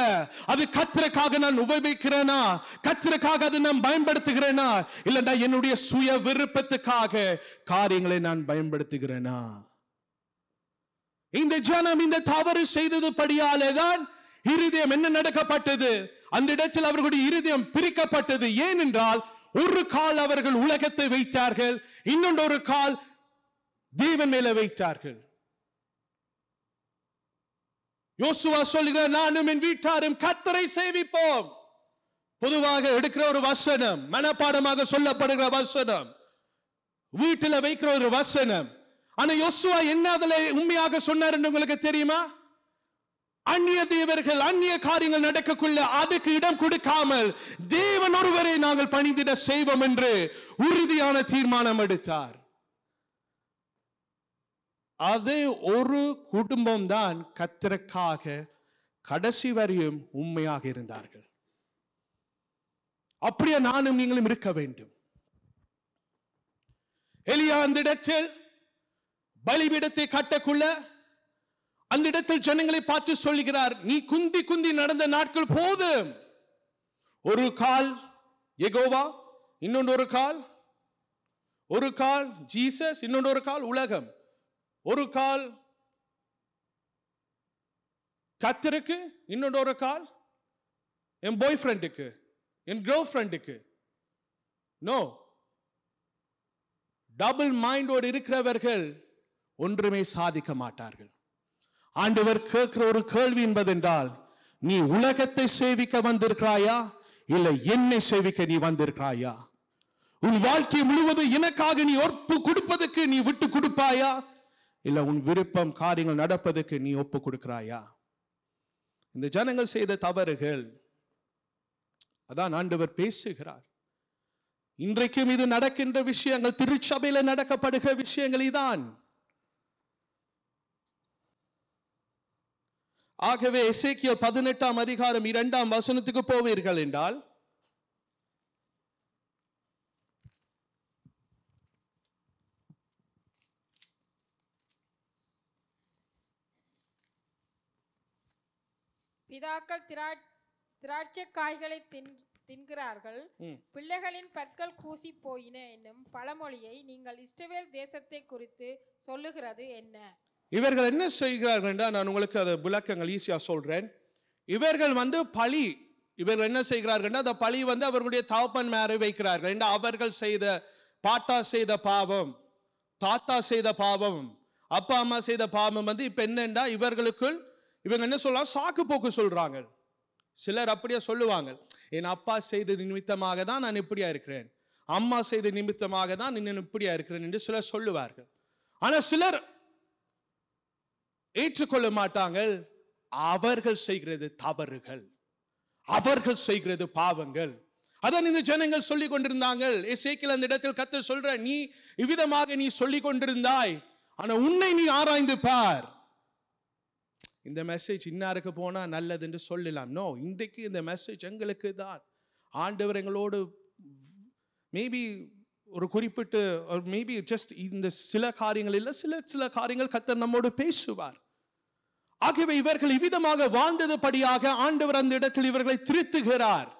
Speaker 2: அது கர்த்தருக்காக நான் உபயோகிக்கிறேனா, கர்த்தருக்காக அதை நான் பயன்படுத்துகிறேனா, இல்லைன்னா என்னுடைய சுய விருப்பத்துக்காக காரியங்களை நான் பயன்படுத்துகிறேனா? இந்த ஜனம் இந்த தவறு செய்தது படியாலே தான் இருதயம் என்ன நடக்கப்பட்டது? அந்த இடத்தில் அவர்களுடைய இருதயம் பிரிக்கப்பட்டது. ஏனென்றால் ஒரு கால் அவர்கள் உலகத்தை வைத்தார்கள், இன்னொரு கால் தேவன் மேல வைத்தார்கள். யோசுவா சொல்லுகிறார், நானும் என் வீட்டாரும் கர்த்தரை சேவிப்போம். பொதுவாக எடுக்கிற ஒரு வசனம், மனப்பாடமாக சொல்லப்படுகிற வசனம், வீட்டில் வைக்கிற ஒரு வசனம். ஆனா யோசுவா என்ன அதுல உண்மையாக சொன்னார் என்று உங்களுக்கு தெரியுமா? அந்நிய தேவர்கள் அந்நிய காரியங்கள் நடக்கக்குள்ள அதுக்கு இடம் கொடுக்காமல் தேவன் ஒருவரை நாங்கள் பணிந்திட செய்வோம் என்று உறுதியான தீர்மானம் எடுத்தார். அதே ஒரு குடும்பம் தான் கர்த்தருக்காக கடைசி வரையும் உண்மையாக இருந்தார்கள். அப்படியே நானும் நீங்களும் இருக்க வேண்டும். எலியா அந்த இடத்தில் பலிபீடத்தை கட்டக்குள்ள அந்த இடத்தில் ஜனங்களை பார்த்து சொல்லுகிறார், நீ குந்தி குந்தி நடந்த நாட்கள் போதும். ஒரு கால் யெகோவா, இன்னொரு கால் ஜீசஸ், இன்னொரு கால் உலகம். ஒரு கால் கர்த்தருக்கு, இன்னொரு கால் என் பாய் ஃப்ரெண்டுக்கு, என் கேர்ள் ஃப்ரெண்டுக்கு. நோ, டபுள் மைண்டோடு இருக்கிறவர்கள் ஒன்றுமே சாதிக்க மாட்டார்கள். ஆண்டவர் கேட்கிற ஒரு கேள்வி என்பதென்றால், நீ உலகத்தை சேவிக்க வந்திருக்கிறாயா, இல்லை என்னை சேவிக்க நீ வந்திருக்கிறாயா? உன் வாழ்க்கை முழுவதும் எனக்காக நீ ஒப்பு கொடுப்பதற்கு நீ விட்டு கொடுப்பாயா, இல்ல உன் விருப்பம் காரியங்கள் நடப்பதற்கு நீ ஒப்பு கொடுக்கிறாயா? இந்த ஜனங்கள் செய்த தவறுகள் அதான் ஆண்டவர் பேசுகிறார். இன்றைக்கும் இது நடக்கின்ற விஷயங்கள், திருச்சபையில நடக்கப்படுகிற விஷயங்கள் இதான். ஆகவே எசேக்கியேல் 18 அதிகாரம் 2 வசனத்துக்கு போவீர்கள் என்றால்,
Speaker 3: பிதாக்கள் திராட்சை காய்களை தின்கிறார்கள், பிள்ளைகளின் பற்கள் கூசி போயின என்னும் பழமொழியை நீங்கள் இஸ்ரவேல் தேசத்தை குறித்து சொல்லுகிறது என்ன?
Speaker 2: இவர்கள் என்ன செய்கிறார்கள் என்றால், நான் உங்களுக்கு அதை விளக்கங்கள் ஈஸியா சொல்றேன். இவர்கள் பழி, இவர்கள் என்ன செய்கிறார்கள், அந்த பழி அவர்களுடைய தகப்பன் மேலே வைக்கிறார்கள். என்று அவர்கள் செய்த, பாட்டா செய்த பாவம், தாத்தா செய்த பாவம், அப்பா அம்மா செய்த பாவம் இப்ப என்னண்டா இவர்களுக்குள் இவங்க என்ன சொல்லலாம், சாக்கு போக்கு சொல்றாங்க. சிலர் அப்படியே சொல்லுவாங்க, என் அப்பா செய்த நிமித்தமாக தான் நான் இப்படியா இருக்கிறேன், அம்மா செய்த நிமித்தமாக தான் நான் இப்படியா இருக்கிறேன் என்று சிலர் சொல்லுவார்கள். ஆனா சிலர் ஏற்றுக்கொள்ள மாட்டாங்கள். அவர்கள் செய்கிறது தவறுகள், அவர்கள் செய்கிறது பாவங்கள். அதான் இந்த ஜனங்கள் சொல்லிக் கொண்டிருந்தாங்க. எசேக்கியேல் அந்த இடத்தில் கர்த்தர் சொல்ற, நீ இவ்விதமாக நீ சொல்லிக் கொண்டிருந்தாய், ஆனா உன்னை நீ ஆராய்ந்து பார். இந்த மெசேஜ் இன்னாருக்கு போனா நல்லது என்று சொல்லலாம். நோ, இன்றைக்கு இந்த மெசேஜ் எங்களுக்கு தான். ஆண்டவர் எங்களோடு மேபி ஒரு குறிப்பிட்டு மேபி ஜஸ்ட் இந்த சில காரியங்கள் இல்லை, சில காரியங்கள் கர்த்தர் நம்மோடு பேசுவார். ஆகவே இவர்கள் இவ்விதமாக வாழ்ந்ததுபடியாக ஆண்டவர் அந்த இடத்தில் இவர்களை திருத்துகிறார்.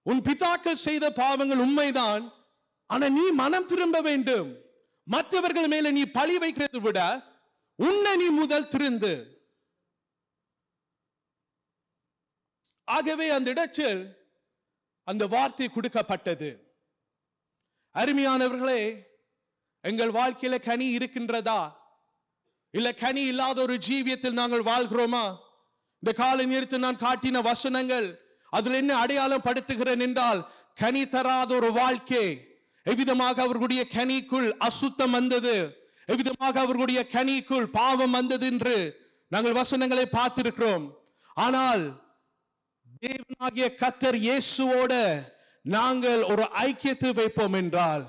Speaker 2: உன் பிதாக்கள் செய்த பாவங்கள் உண்மைதான், ஆனா நீ மனம் திரும்ப வேண்டும். மற்றவர்கள் மேல நீ பழி வைக்கிறதை விட உன்னை நீ முதல் திருந்து. ஆகவே அந்த இடத்தில் அந்த வார்த்தை கொடுக்கப்பட்டது. அருமையானவர்களே, எங்கள் வாழ்க்கையில கனி இருக்கின்றதா, இல்ல கனி இல்லாத ஒரு ஜீவியத்தில் நாங்கள் வாழ்கிறோமா? இந்த காலை நேரத்தில் நான் காட்டின வசனங்கள் அதில் என்ன அடையாளம் படுத்துகிறேன் என்றால், கனி தராத ஒரு வாழ்க்கை. எவ்விதமாக அவர்களுடைய கனிக்குள் அசுத்தம் வந்தது, எவ்விதமாக அவர்களுடைய கனிக்குள் பாவம் வந்தது என்று நாங்கள் வசனங்களை பார்த்திருக்கிறோம். ஆனால் தேவனாகிய கர்த்தர் இயேசுவோட நாங்கள் ஒரு ஐக்கியத்தை வைப்போம் என்றால்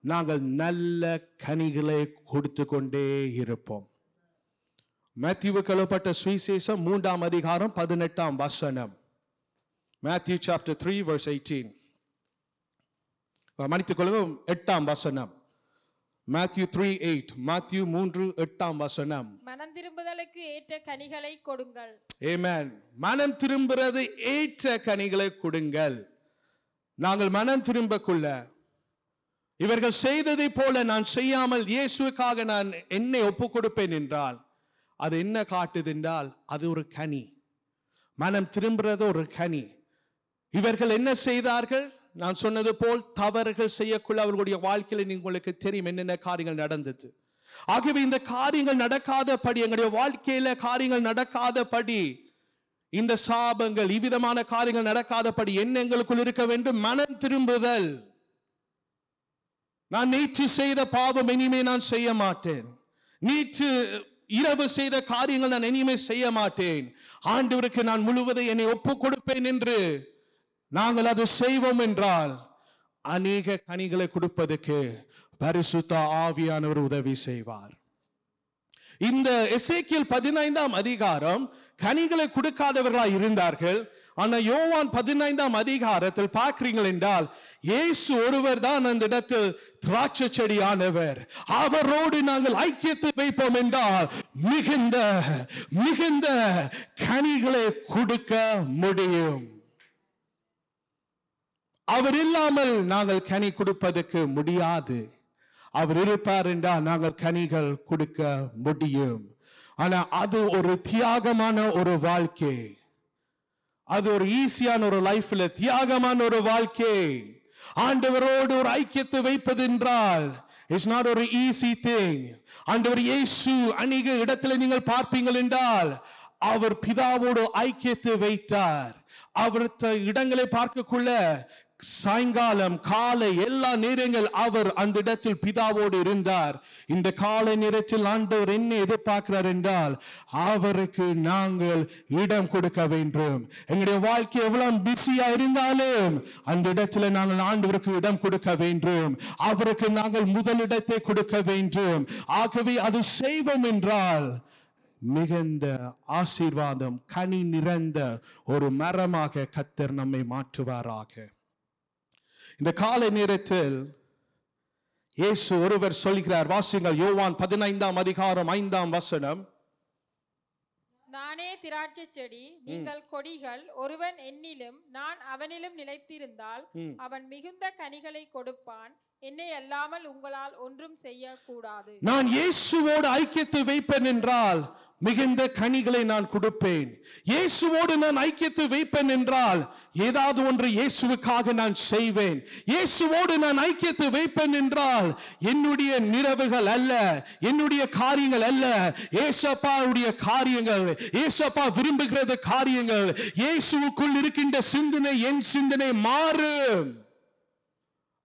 Speaker 2: நாங்கள் நல்ல கனிகளை கொடுத்து கொண்டே இருப்போம். மேத்யூவுக்கு எழுதப்பட்ட சுவிசேஷம் 3 அதிகாரம் 18 வசனம். Matthew chapter 3 verse 18. மன்னித்துக் கொள்ளுங்கள் 8ஆம் வசனம். Matthew 3:8. Matthew 3:8ஆம் வசனம்.
Speaker 3: மனம் திரும்புதலுக்கு ஏற்ற கனிகளை கொடுங்கள்.
Speaker 2: Amen. மனம் திரும்புறது ஏற்ற கனிகளை கொடுங்கள். நாங்கள் மனம் திரும்பக்குள்ள இவர்கள் செய்ததை போல நான் செய்யாமல் இயேசுவுக்காக நான் என்னை ஒப்பு கொடுப்பேன் என்றால் அது என்ன காட்டுது என்றால் அது ஒரு கனி. மனம் திரும்புறது ஒரு கனி. இவர்கள் என்ன செய்தார்கள்? நான் சொன்னது போல் தவறுகள் செய்யக்குள்ள அவர்களுடைய வாழ்க்கையில உங்களுக்கு தெரியும் என்னென்ன காரியங்கள் நடந்தது. ஆகவே இந்த காரியங்கள் நடக்காதபடி, எங்களுடைய வாழ்க்கையில காரியங்கள் நடக்காதபடி, இந்த சாபங்கள் இவ்விதமான காரியங்கள் நடக்காதபடி என்ன எங்களுக்குள் இருக்க வேண்டும்? மனம் திரும்புதல். நான் நேற்று செய்த பாவம் இனிமே நான் செய்ய மாட்டேன். நேற்று இரவு செய்த காரியங்கள் நான் இனிமே செய்ய மாட்டேன். ஆண்டவருக்கு நான் முழுவதை என்னை ஒப்பு கொடுப்பேன் என்று நாங்கள் அதை செய்வோம் என்றால் அநேக கனிகளை கொடுப்பதற்கு பரிசுத்த ஆவியானவர் உதவி செய்வார். இந்த எசேக்கியேல் 15ஆம் அதிகாரம் கனிகளை கொடுக்காதவர்களாய் இருந்தார்கள். ஆனா யோவான் 15ஆம் அதிகாரத்தில் பார்க்கிறீர்கள் என்றால் இயேசு ஒருவர் தான் அந்த இடத்தில் திராட்சை செடியானவர். அவரோடு நாங்கள் ஐக்கியத்தை வைப்போம் என்றால் மிகுந்த மிகுந்த கனிகளை கொடுக்க முடியும். அவர் இல்லாமல் நாங்கள் கனி கொடுப்பதற்கு முடியாது. அவர் இருப்பார் என்றால் நாங்கள் கனிகள் கொடுக்க முடியும். ஆனா அது ஒரு தியாகமான ஒரு வாழ்க்கை. அது ஒரு ஈஸியான ஒரு லைஃப்ல தியாகமான ஒரு வாழ்க்கை. ஆண்டவரோடு ஒரு ஐக்கியத்தை வைப்பது என்றால் இட்ஸ் நாட் ஒரு ஈஸி திங். ஆண்டவர் இயேசு அநேக இடத்துல நீங்கள் பார்ப்பீங்கள் என்றால் அவர் பிதாவோடு ஐக்கியத்தை வைத்தார். அவர் இடங்களை பார்க்கக்குள்ள சாயங்காலம் காலை எல்லா நேரங்கள் அவர் அந்த இடத்தில் பிதாவோடு இருந்தார். இந்த காலை நேரத்தில் ஆண்டவர் என்ன எதிர்பார்க்கிறார் என்றால் அவருக்கு நாங்கள் இடம் கொடுக்க வேண்டும். எங்களுடைய வாழ்க்கை எவ்வளவு பிஸியா இருந்தாலும் அந்த இடத்துல நாங்கள் ஆண்டவருக்கு இடம் கொடுக்க வேண்டும். அவருக்கு நாங்கள் முதலிடத்தை கொடுக்க வேண்டும். ஆகவே அது செய்வோம் என்றால் மிகுந்த ஆசீர்வாதம் கனி நிறைந்த ஒரு மரமாக கர்த்தர் நம்மை மாற்றுவாராக. இந்த காலை நேரத்தில் இயேசு ஒருவர் சொல்கிறார். வாசிங்கள் யோவான் 15ஆம் அதிகாரம் 5ஆம் வசனம்.
Speaker 3: நானே திராட்சை செடி, நீங்கள் கொடிகள். ஒருவன் என்னிலும் நான் அவனிலும் நிலைத்திருந்தால் அவன் மிகுந்த கனிகளை கொடுப்பான். என்னை அல்லாமல் உங்களால் ஒன்றும் செய்யக்கூடாது.
Speaker 2: நான் இயேசுவோடு ஐக்கியத்தை வைப்பேன் என்றால் மிகுந்த கனிகளை நான் கொடுப்பேன். இயேசுவோடு நான் ஐக்கியத்தை வைப்பேன் என்றால் ஏதாவது ஒன்று இயேசுவுக்காக நான் செய்வேன். இயேசுவோடு நான் ஐக்கியத்தை வைப்பேன் என்றால் என்னுடைய நிறவுகள் அல்ல, என்னுடைய காரியங்கள் அல்ல, ஏசப்பாவுடைய காரியங்கள், ஏசப்பா விரும்புகிறது காரியங்கள். இயேசுவுக்குள் இருக்கின்ற சிந்தனை என் சிந்தனை மாறும்.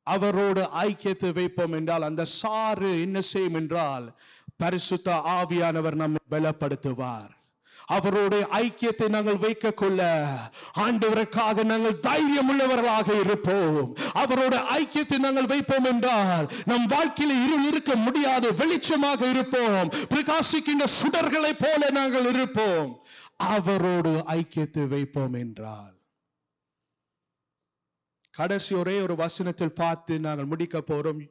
Speaker 2: அவரோடு ஐக்கியத்தை வைப்போம் என்றால் அந்த சாறு என்ன செய்யும் என்றால் பரிசுத்த ஆவியானவர் நம்மை பலப்படுத்துவார். அவரோட ஐக்கியத்தை நாங்கள் வைக்க கொள்ள ஆண்டவருக்காக நாங்கள் தைரியம் உள்ளவர்களாக இருப்போம். அவரோட ஐக்கியத்தை நாங்கள் வைப்போம் என்றால் நம் வாழ்க்கையில் இருள் இருக்க முடியாது, வெளிச்சமாக இருப்போம். பிரகாசிக்கின்ற சுடர்களை போல நாங்கள் இருப்போம். அவரோடு ஐக்கியத்தை வைப்போம் என்றால் கடைசி ஒரே ஒரு வசனத்தில் பார்த்து நாங்கள் முடிக்க போறோம்.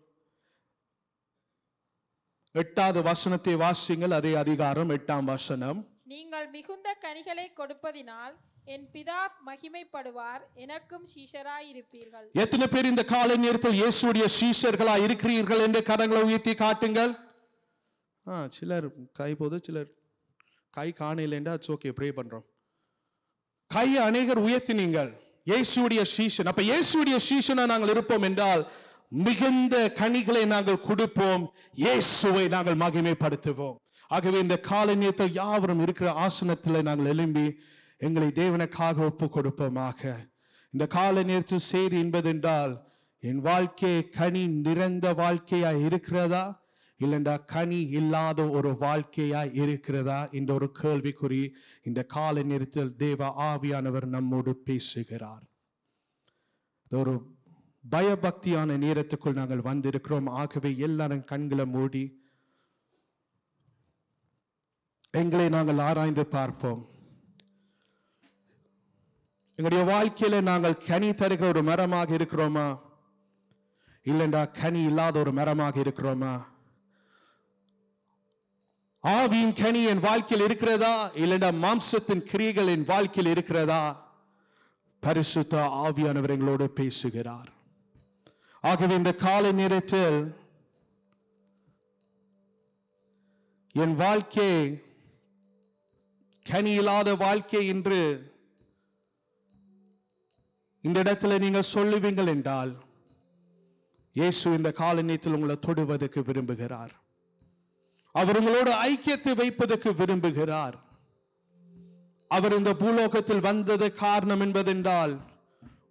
Speaker 2: 8வது வசனத்தை வாசிங்கள். அதே அதிகாரம் 8ஆம் வசனம்.
Speaker 3: நீங்கள் மிகுந்த கனிகளை கொடுப்பதினால் என் பிதா மகிமைப்படுவார், எனக்கும் சீஷராய் இருப்பீர்கள்.
Speaker 2: எத்தனை பேர் இந்த காலை நேரத்தில் இயேசுடைய சீஷர்களாய் இருக்கிறீர்கள் என்று கரங்களை உயர்த்தி காட்டுங்கள். சிலர் கை போது, சிலர் கை காணலைண்டா ஓகே, ப்ரே பண்றோம். கை அநேகர் உயர்த்தினீங்கள். இயேசுடைய சீஷன். அப்ப இயேசுடைய சீஷனா நாங்கள் இருப்போம் என்றால் மிகுந்த கனிகளை நாங்கள் கொடுப்போம், இயேசுவை நாங்கள் மகிமைப்படுத்துவோம். ஆகவே இந்த காலை நேரத்தில் யாவரும் இருக்கிற ஆசனத்தில் நாங்கள் எழும்பி எங்களை தேவனுக்காக ஒப்பு கொடுப்போமாக. இந்த காலை நேரத்தில் செய்தி என்பதென்றால் என் வாழ்க்கை கனி நிறைந்த வாழ்க்கையா இருக்கிறதா இல்லைண்டா கனி இல்லாத ஒரு வாழ்க்கையா இருக்கிறதா என்ற ஒரு கேள்விக்குறி இந்த காலை நேரத்தில் தேவ ஆவியானவர் நம்மோடு பேசுகிறார். ஒரு பயபக்தியான நேரத்துக்குள் நாங்கள் வந்திருக்கிறோம். ஆகவே எல்லாரும் கண்களை மூடி எங்களை நாங்கள் ஆராய்ந்து பார்ப்போம். எங்களுடைய வாழ்க்கையில நாங்கள் கனி தருகிற ஒரு மரமாக இருக்கிறோமா, இல்லைண்டா கனி இல்லாத ஒரு மரமாக இருக்கிறோமா? ஆவியின் கனி என் வாழ்க்கையில் இருக்கிறதா, இல்லைண்டா மாம்சத்தின் கிரியைகள் என் வாழ்க்கையில் இருக்கிறதா? பரிசுத்த ஆவியானவர் எங்களோடு பேசுகிறார். ஆகவே இந்த காலை நேரத்தில் என் வாழ்க்கை கனி இல்லாத வாழ்க்கை என்று இந்த இடத்துல நீங்க சொல்லுவீங்கள் என்றால், இயேசு இந்த காலை நேரத்தில் உங்களை தொடுவதற்கு விரும்புகிறார். அவர் உங்களோட ஐக்கியத்தை வைப்பதற்கு விரும்புகிறார். அவர் இந்த பூலோகத்தில் வந்தது காரணம் என்பதென்றால்,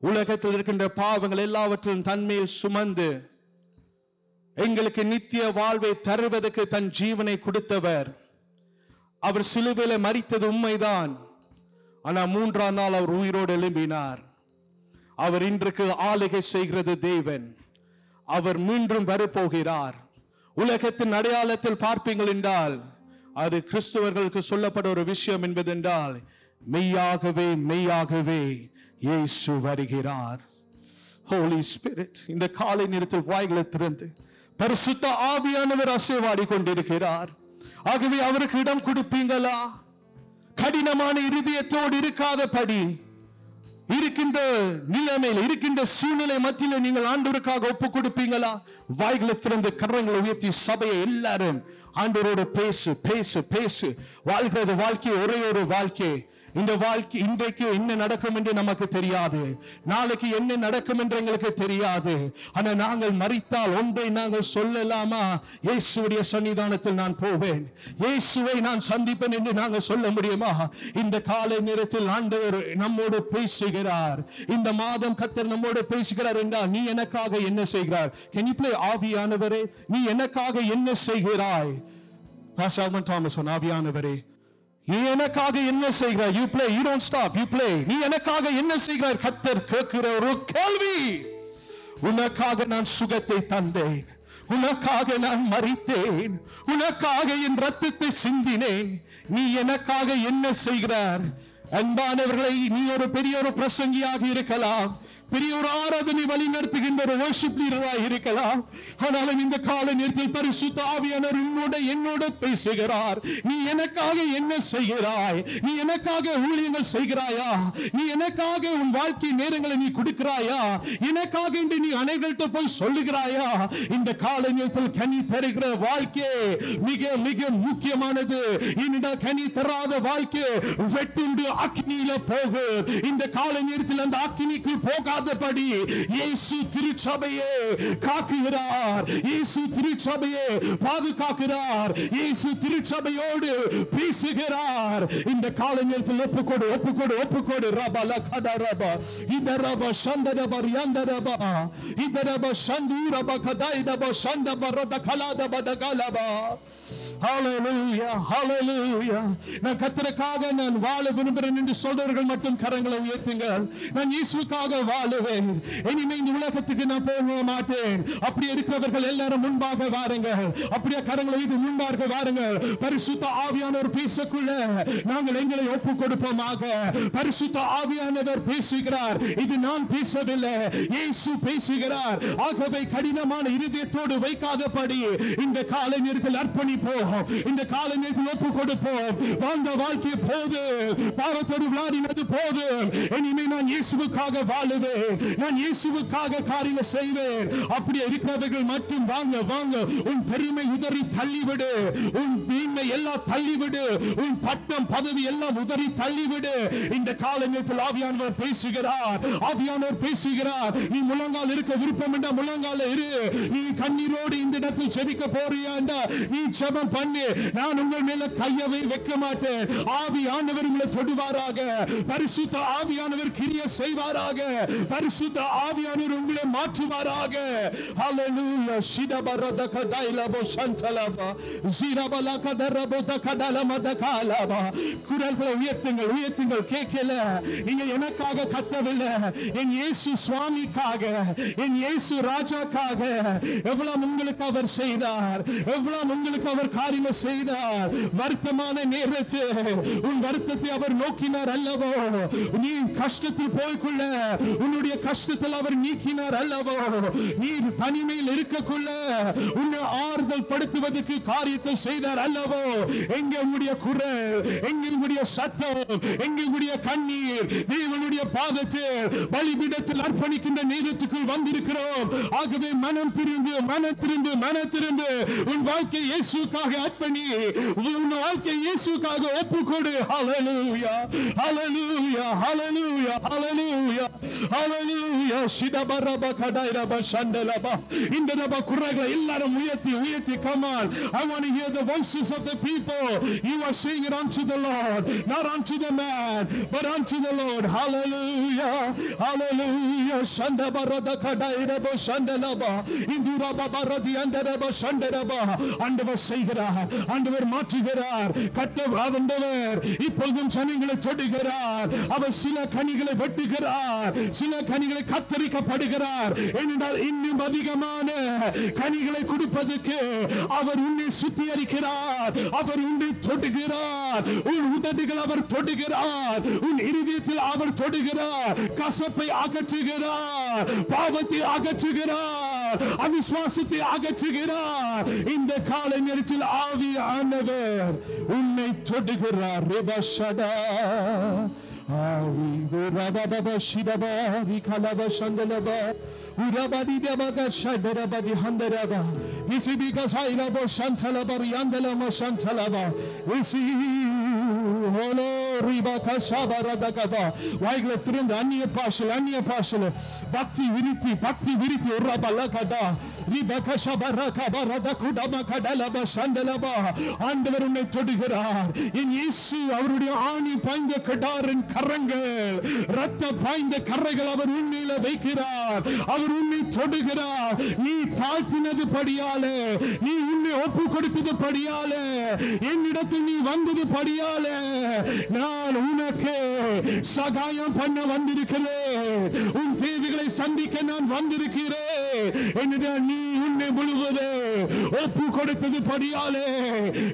Speaker 2: உலகத்தில் இருக்கின்ற பாவங்கள் எல்லாவற்றிலும் தன்மேல் சுமந்து எங்களுக்கு நித்திய வாழ்வை தருவதற்கு தன் ஜீவனை கொடுத்தவர். அவர் சிலுவையில மரித்தது உண்மைதான், ஆனால் 3ஆம் நாள் அவர் உயிரோடு எழும்பினார். அவர் இன்றைக்கு ஆளுகை செய்கிறது தேவன். அவர் மீண்டும் வரப்போகிறார். உலகத்தின் அடையாளத்தில் பார்ப்பீங்கள் என்றால் அது கிறிஸ்தவர்களுக்கு சொல்லப்பட்ட ஒரு விஷயம் என்பதென்றால், மெய்யாகவே மெய்யாகவே இயேசு வருகிறார். ஹோலி ஸ்பிரிட் இந்த காலை நேரத்தில் வாய்களை திறந்து பரிசுத்த ஆவியானவர் அசைவாடி கொண்டிருக்கிறார். ஆகவே அவருக்கு இடம் கொடுப்பீங்களா? கடினமான இருதயத்தோடு இருக்காதபடி, இருக்கின்ற நிலைமையில் இருக்கின்ற சூழ்நிலை மத்தியில் நீங்கள் ஆண்டவருக்காக ஒப்பு கொடுப்பீங்களா? வாய்களை திறந்து கரங்களை உயர்த்தி சபையை எல்லாரும் ஆண்டவரோடு பேசு பேசு பேசு. வாழ்கிறது வாழ்க்கை ஒரே ஒரு வாழ்க்கை. இந்த வாழ்க்கை இன்றைக்கு என்ன நடக்கும் என்று நமக்கு தெரியாது, நாளைக்கு என்ன நடக்கும் என்று எங்களுக்கு தெரியாது. ஆனால் நாங்கள் மரித்தால் ஒன்றை நாங்கள் சொல்லலாமா? இயேசுவுடைய சன்னிதானத்தில் நான் போவேன், இயேசுவை நான் சந்திப்பேன் என்று நாங்கள் சொல்ல முடியுமா? இந்த காலை நேரத்தில் ஆண்டவர் நம்மோடு பேசுகிறார். இந்த மாதம் கர்த்தர் நம்மோடு பேசுகிறார் என்றால், நீ எனக்காக என்ன செய்கிறாய்? Can you play ஆவியானவரே நீ எனக்காக என்ன செய்கிறாய்? Pastor Thomas ஆவியானவரே நீ எனக்காக என்ன செய்கிறாய்? You play, you don't stop, you play. நீ எனக்காக என்ன செய்கிறாய்? கர்த்தர் கேட்கிற ஒரு கேள்வி. உனக்காக நான் சுகத்தை தந்தேன், உனக்காக நான் மரித்தேன், உனக்காக என் ரத்தத்தை சிந்தினேன், நீ எனக்காக என்ன செய்கிறார்? அன்பானவர்களை, நீ ஒரு பெரிய ஒரு பிரசங்கியாக இருக்கலாம், பெரிய ஒரு ஆராதனை வழி நடத்துகின்ற ஒரு வர்ஷிப் லீடராக இருக்கலாம். ஆனாலும் இந்த கால நேரத்தில் பரிசுத்த ஆவியானவர் என்னோட பேசுகிறார். நீ எனக்காக என்ன செய்கிறாய்? நீ எனக்காக ஊழியங்கள் செய்கிறாயா? நீ எனக்காக உன் வாழ்க்கை நேரங்களை நீ கொடுக்கிறாயா? எனக்காக இன்று நீ அனைவர்கள்ட்ட போய் சொல்லுகிறாயா? இந்த கால நேரத்தில் கனி தருகிற வாழ்க்கை மிக மிக முக்கியமானது. இந்த கனி தராத வாழ்க்கை வெட்டுண்டு அக்னியில போகு. இந்த கால நேரத்தில் அந்த அக்னிக்கு போகாதபடி இயேசு திருச்சபையை காக்குகிறார், இயேசு திருச்சபையை பாதுகாக்கிறார், இயேசு திருச்சபையோடு பேசுகிறார். இந்த கால நேரத்தில் ஒப்புக்கொடு ஒப்புக்கொடு ஒப்புக்கொடு. ரபல கதரப இதரப சந்தரப யந்தரப இதரப சந்தூரப கதைதப சந்தப ரத கலாதப தகலப. ஹalleluya ஹalleluya. நான் கர்த்தருக்காக நான் வாழ விரும்புகிறேன் என்று சொல்றவர்கள் மட்டும் கரங்களை உயர்த்துங்கள். நான் இயேசுவுக்காக வாழுவேன், இனிமே இந்த உலகத்துக்கு நான் போக மாட்டேன். அப்படி இருக்கிறவர்கள் எல்லாரும் முன்பாக வாருங்கள். அப்படியே கரங்களை உயர்த்தி முன்பாக வாருங்கள். பரிசுத்த ஆவியானவர் பேசக்குள்ள நாங்கள் எங்களை ஒப்பு கொடுப்போமாக. பரிசுத்த ஆவியானவர் பேசுகிறார். இது நான் பேசவில்லை, இயேசு பேசுகிறார். ஆகவே கடினமான இருதயத்தோடு வைக்காதபடி இந்த காலை நேரத்தில் அர்ப்பணிப்போம், இந்த கால நேரத்தில் ஒப்பு கொடுப்போம். வாழ்ந்த வாழ்க்கை போது, பாவத்தோடு விளையாடினது போது, இனிமே நான் இயேசுவுக்காக வாழுவேன், நான் இயேசுவுக்காக காரியங்கள் செய்வேன். அப்படி இருக்கிறவர்கள் மட்டும் வாங்க வாங்க. உன் பெருமை உதறி தள்ளிவிடு, உன் வீண்மை எல்லாம் தள்ளிவிடு, உன் பட்டம் பதவி எல்லாம் உதறி தள்ளிவிடு. இந்த கால நேரத்தில் ஆவியானவர் பேசுகிறார், ஆவியானவர் பேசுகிறார். நீ முழங்கால் இருக்க விருப்பம் என்றால் முழங்கால இரு. நீ கண்ணீரோடு இந்த இடத்தில் ஜெபிக்க போறியா என்றால் நீ ஜெபம் பண்ணு. நான் உங்கள் மேல கையவை வைக்க மாட்டேன். ஆவியானவர் உங்களை தொடுவாராக, பரிசுத்த ஆவியானவர் கிரியை செய்வாராக, பரிசுத்த ஆவியானவர் உங்களை மாற்றுவாராக. ஹalleluya. ஷிடபரதக டைலபோ சந்தலபா ஜிரபலக தரபோத கடலமத காலபா. குரல்களை உயர்த்துங்கள் உயர்த்துங்கள். கேட்கல, நீங்க எனக்காக கத்தவில்லை, என் இயேசு சுவாமிக்காக, என் இயேசு ராஜாக்காக. எவ்வளவு உங்களுக்கு அவர் செய்தார், எவ்வளவு உங்களுக்கு அவர் காரியங்கள் செய்தார். வருத்தமான நேரத்தில் உன் வருத்தத்தை அவர் நோக்கினார் அல்லவோ? நீ கஷ்டத்தில் போய்க்குள்ள உன்னுடைய கஷ்டத்தில் அவர் நீக்கினார் அல்லவோ? நீ தனிமையில் இருக்கக்குள்ள உன்னை ஆறுதல் படுத்துவதற்கு காரியத்தை செய்தார் அல்லவோ? எங்க உன்னுடைய குரல், எங்க உன்னுடைய சத்தம், எங்க உன்னுடைய கண்ணீர் தேவனுடைய பாதத்தில் பலிபீடத்தில் அர்ப்பணிக்கின்ற நேரத்துக்குள் வந்திருக்கிறோம். ஆகவே மனம் திரும்பு, மனம் திரும்பு, மனம் திரும்பு. உன் வாழ்க்கை இயேசுக்காக அர்ப்பணி, உன் வாழ்க்கை இயேசுக்காக ஒப்புக்கொடு. ஹல்லேலூயா, ஹல்லேலூயா, ஹல்லேலூயா, ஹல்லேலூயா, ஹல்லேலூயா. சிதபரப கடைரப சண்டலப. இந்த ரப குரல்களை எல்லாரும் உயர்த்தி உயர்த்தி. Come on, I want to hear the voices of the people. You are saying it unto the Lord, not unto the man, but unto the Lord. Hallelujah, hallelujah. Shandabarada kadairaba shandalaba induraba baradi andaraba shandaraba. ஆண்டவர் செய்கிறார், ஆண்டவர் மாற்றுகிறார். ஆண்டவர் இப்பொழுதும் ஜனங்களை தொடுகிறார். அவர் சில கனிகளை வெட்டுகிறார், சில கனிகளை கத்தரிக்கப்படுகிறார். ஏனென்றால் இன்னும் அதிகமான கனிகளை கொடுப்பதற்கு அவர் உன்னை சுத்திகரிக்கிறார். அவர் உன்னை தொடுகிறார். உன் உதடுகள் அவர் தொடுகிறார். உன் இருதயத்தில் அவர் தொடுகிறார். கசப்பை அகற்றுகிறார், பாவத்தை அகற்றுகிறார், அவிசுவாசத்தை அகற்றுகிறார். இந்த காலை நேரத்தில் ஆவியானவர் உன்னை தொடுகிறார். ரிபஷடா ஆவி ரபபப ஷிபபா விகலப சந்தலபா urabadi debaga shadarabadi handaraba isibiga sairabo shantalaba yandalama shantalaba isi holo ribaka shabaradagaba வாய்களை திறந்து அந்நிய பாஷையில் பக்தி விரித்தி உரபலகடா ரிபக ஷபரகபரதகுடம கடலப சண்டலபா. ஆண்டவர் உன்னை தொடுகிறார். என் இயேசு அவருடைய ஆணி பாய்ந்த கடாரின் கரங்கள், இரத்த பாய்ந்த கரைகள் அவர் உன்னில வைக்கிறார். அவர் உன்னை தொடுகிறார். நீ தாழ்த்தினது படியாலே, நீ உன்னை ஒப்பு கொடுத்தது படியாலே, என்னிடத்தில் நீ வந்தது படியாலே நான் உனக்கு சகாயம் பண்ண வந்திருக்கிறேன். உன் தேவைகளை சந்திக்க நான் வந்திருக்கிறேன். என்னிடம் நீ உன்னை முழுவதே ஒப்பு கொடுத்தது படியாலே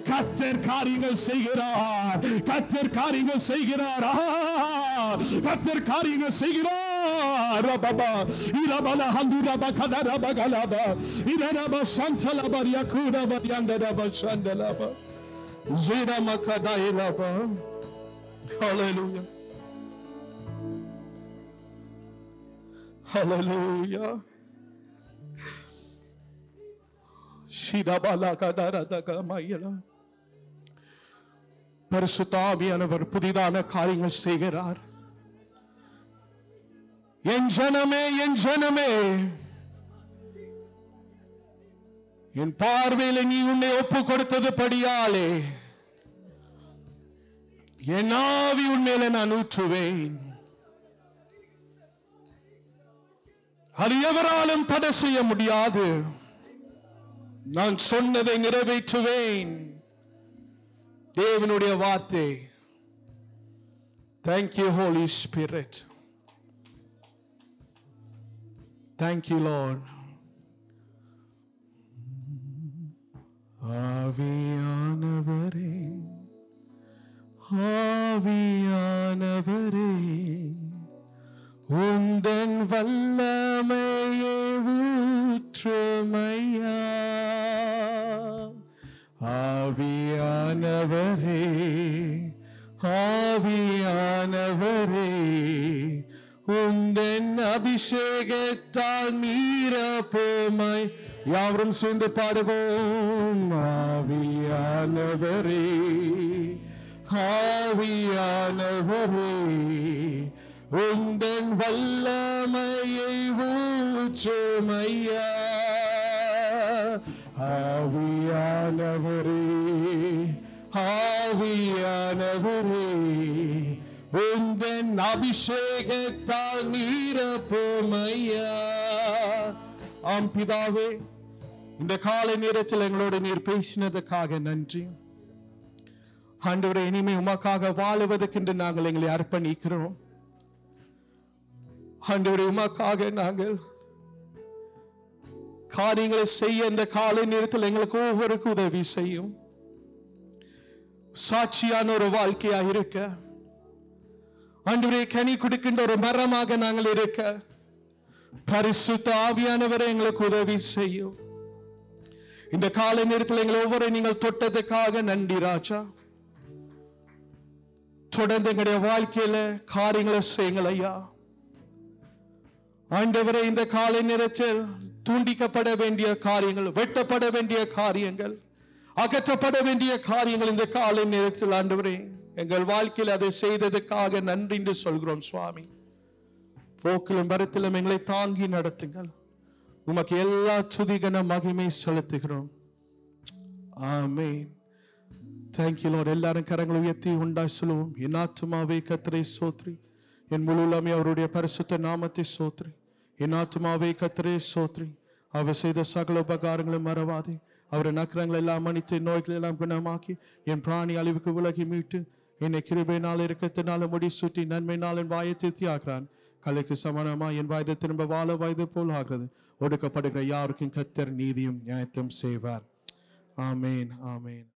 Speaker 2: கர்த்தர் காரியங்கள் செய்கிறார். கர்த்தர் காரியங்கள் செய்கிறார். கர்த்தர் காரியங்கள் செய்கிறார். ரபபா இரபல ஹந்துரப கதரப கலப இரப சந்தலப யகுரப யந்தரப சந்தலப ஜிரம கதாயிலப. Hallelujah, hallelujah. பரிசுத்த ஆவியானவர் புதிதான காரியங்கள் செய்கிறார். என் ஜனமே, என் ஜனமே, என் பார்வையில் நீ உன்னை ஒப்பு கொடுத்தது படியாலே என் ஆவி உன்மேல நான் ஊற்றுவேன். அது எவராலும் தடை செய்ய முடியாது. நான் சொன்னதை நிறைவேற்றுவேன். தேவனுடைய வார்த்தை. Thank you, Holy Spirit. Thank you, Lord. ஆவியானவரே, ஆவியானவரே, உந்தன் வல்லமையை ஊற்றுமையா. ஆவியானவரே, ஆவியானவரே, உந்தன் அபிஷேகத்தால் நீரப்போமை. யாவரும் சேர்ந்து பாடுவோம். ஆவியானவரே, ஆவியானவரே, உந்தன் வல்லமையை ஊற்றுமையா. ஆவியானவரே, ஆவியானவரே, உந்தன் அபிஷேகத்தால் நீரப்போமையா. ஆம் பிதாவே, இந்த காலை நேரத்தில் எங்களோடு நீர் பேசினதுக்காக நன்றி. ஆண்டவரே, இனிமே உமக்காக வாழுவதற்கென்று நாங்கள் எங்களை அர்ப்பணிக்கிறோம். ஆண்டவரே, உமக்காக நாங்கள் காரியங்களை செய்ய இந்த காலை நேரத்தில் எங்களுக்கு ஒவ்வொருக்கும் உதவி செய்யும். சாட்சியான ஒரு வாழ்க்கையாக இருக்க, ஆண்டவரே கனி கொடுக்கின்ற ஒரு மரமாக நாங்கள் இருக்க பரிசுத்த ஆவியானவரை எங்களுக்கு உதவி செய்யும். இந்த காலை நேரத்தில் எங்களை ஒவ்வொரு நீங்கள் தொட்டதுக்காக நன்றி ராஜா. தொடர்ந்து எங்களுடைய வாழ்க்கையில காரியங்களை செய்யுங்கள் ஐயா. ஆண்டவரை இந்த காலை நேரத்தில் தூண்டிக்கப்பட வேண்டிய காரியங்கள், வெட்டப்பட வேண்டிய காரியங்கள், அகற்றப்பட வேண்டிய காரியங்கள் இந்த காலை நேரத்தில் ஆண்டவரே எங்கள் வாழ்க்கையில் அதை செய்ததுக்காக நன்றி என்று சொல்கிறோம் சுவாமி. போக்கிலும் வரத்திலும் எங்களை தாங்கி நடத்துங்கள். உமக்கு எல்லா துதிகன மகிமை செலுத்துகிறோம். ஆமென். Thank you lord. எல்லாரும் கரங்களை உயர்த்தி உண்டாய் சொல்லுவோம். என் ஆத்துமாவே கர்த்தரை சோத்ரி, என் முழு உள்ளமே அவருடைய பரிசுத்த நாமத்தை சோத்ரி. என் ஆத்துமாவே கர்த்தரை சோத்ரி, அவர் செய்த சகல உபகாரங்களை மறவாதே. அவரை நக்கரங்களை எல்லாம் மன்னித்து நோய்களை எல்லாம் குணமாக்கி என் பிராணி அழிவுக்கு விலகி மீட்டு என்னை கிருபையினால் இரக்கத்தினால முடி சுற்றி நன்மையினால் என் வாயை திருப்தி ஆகிறான். கலைக்கு சமானமா என் வயது திரும்ப வாழ வயது போல் ஆகிறது. ஒடுக்கப்படுகிற யாருக்கும் கர்த்தர் நீதியும் நியாயத்தையும் செய்வார். ஆமேன், ஆமேன்.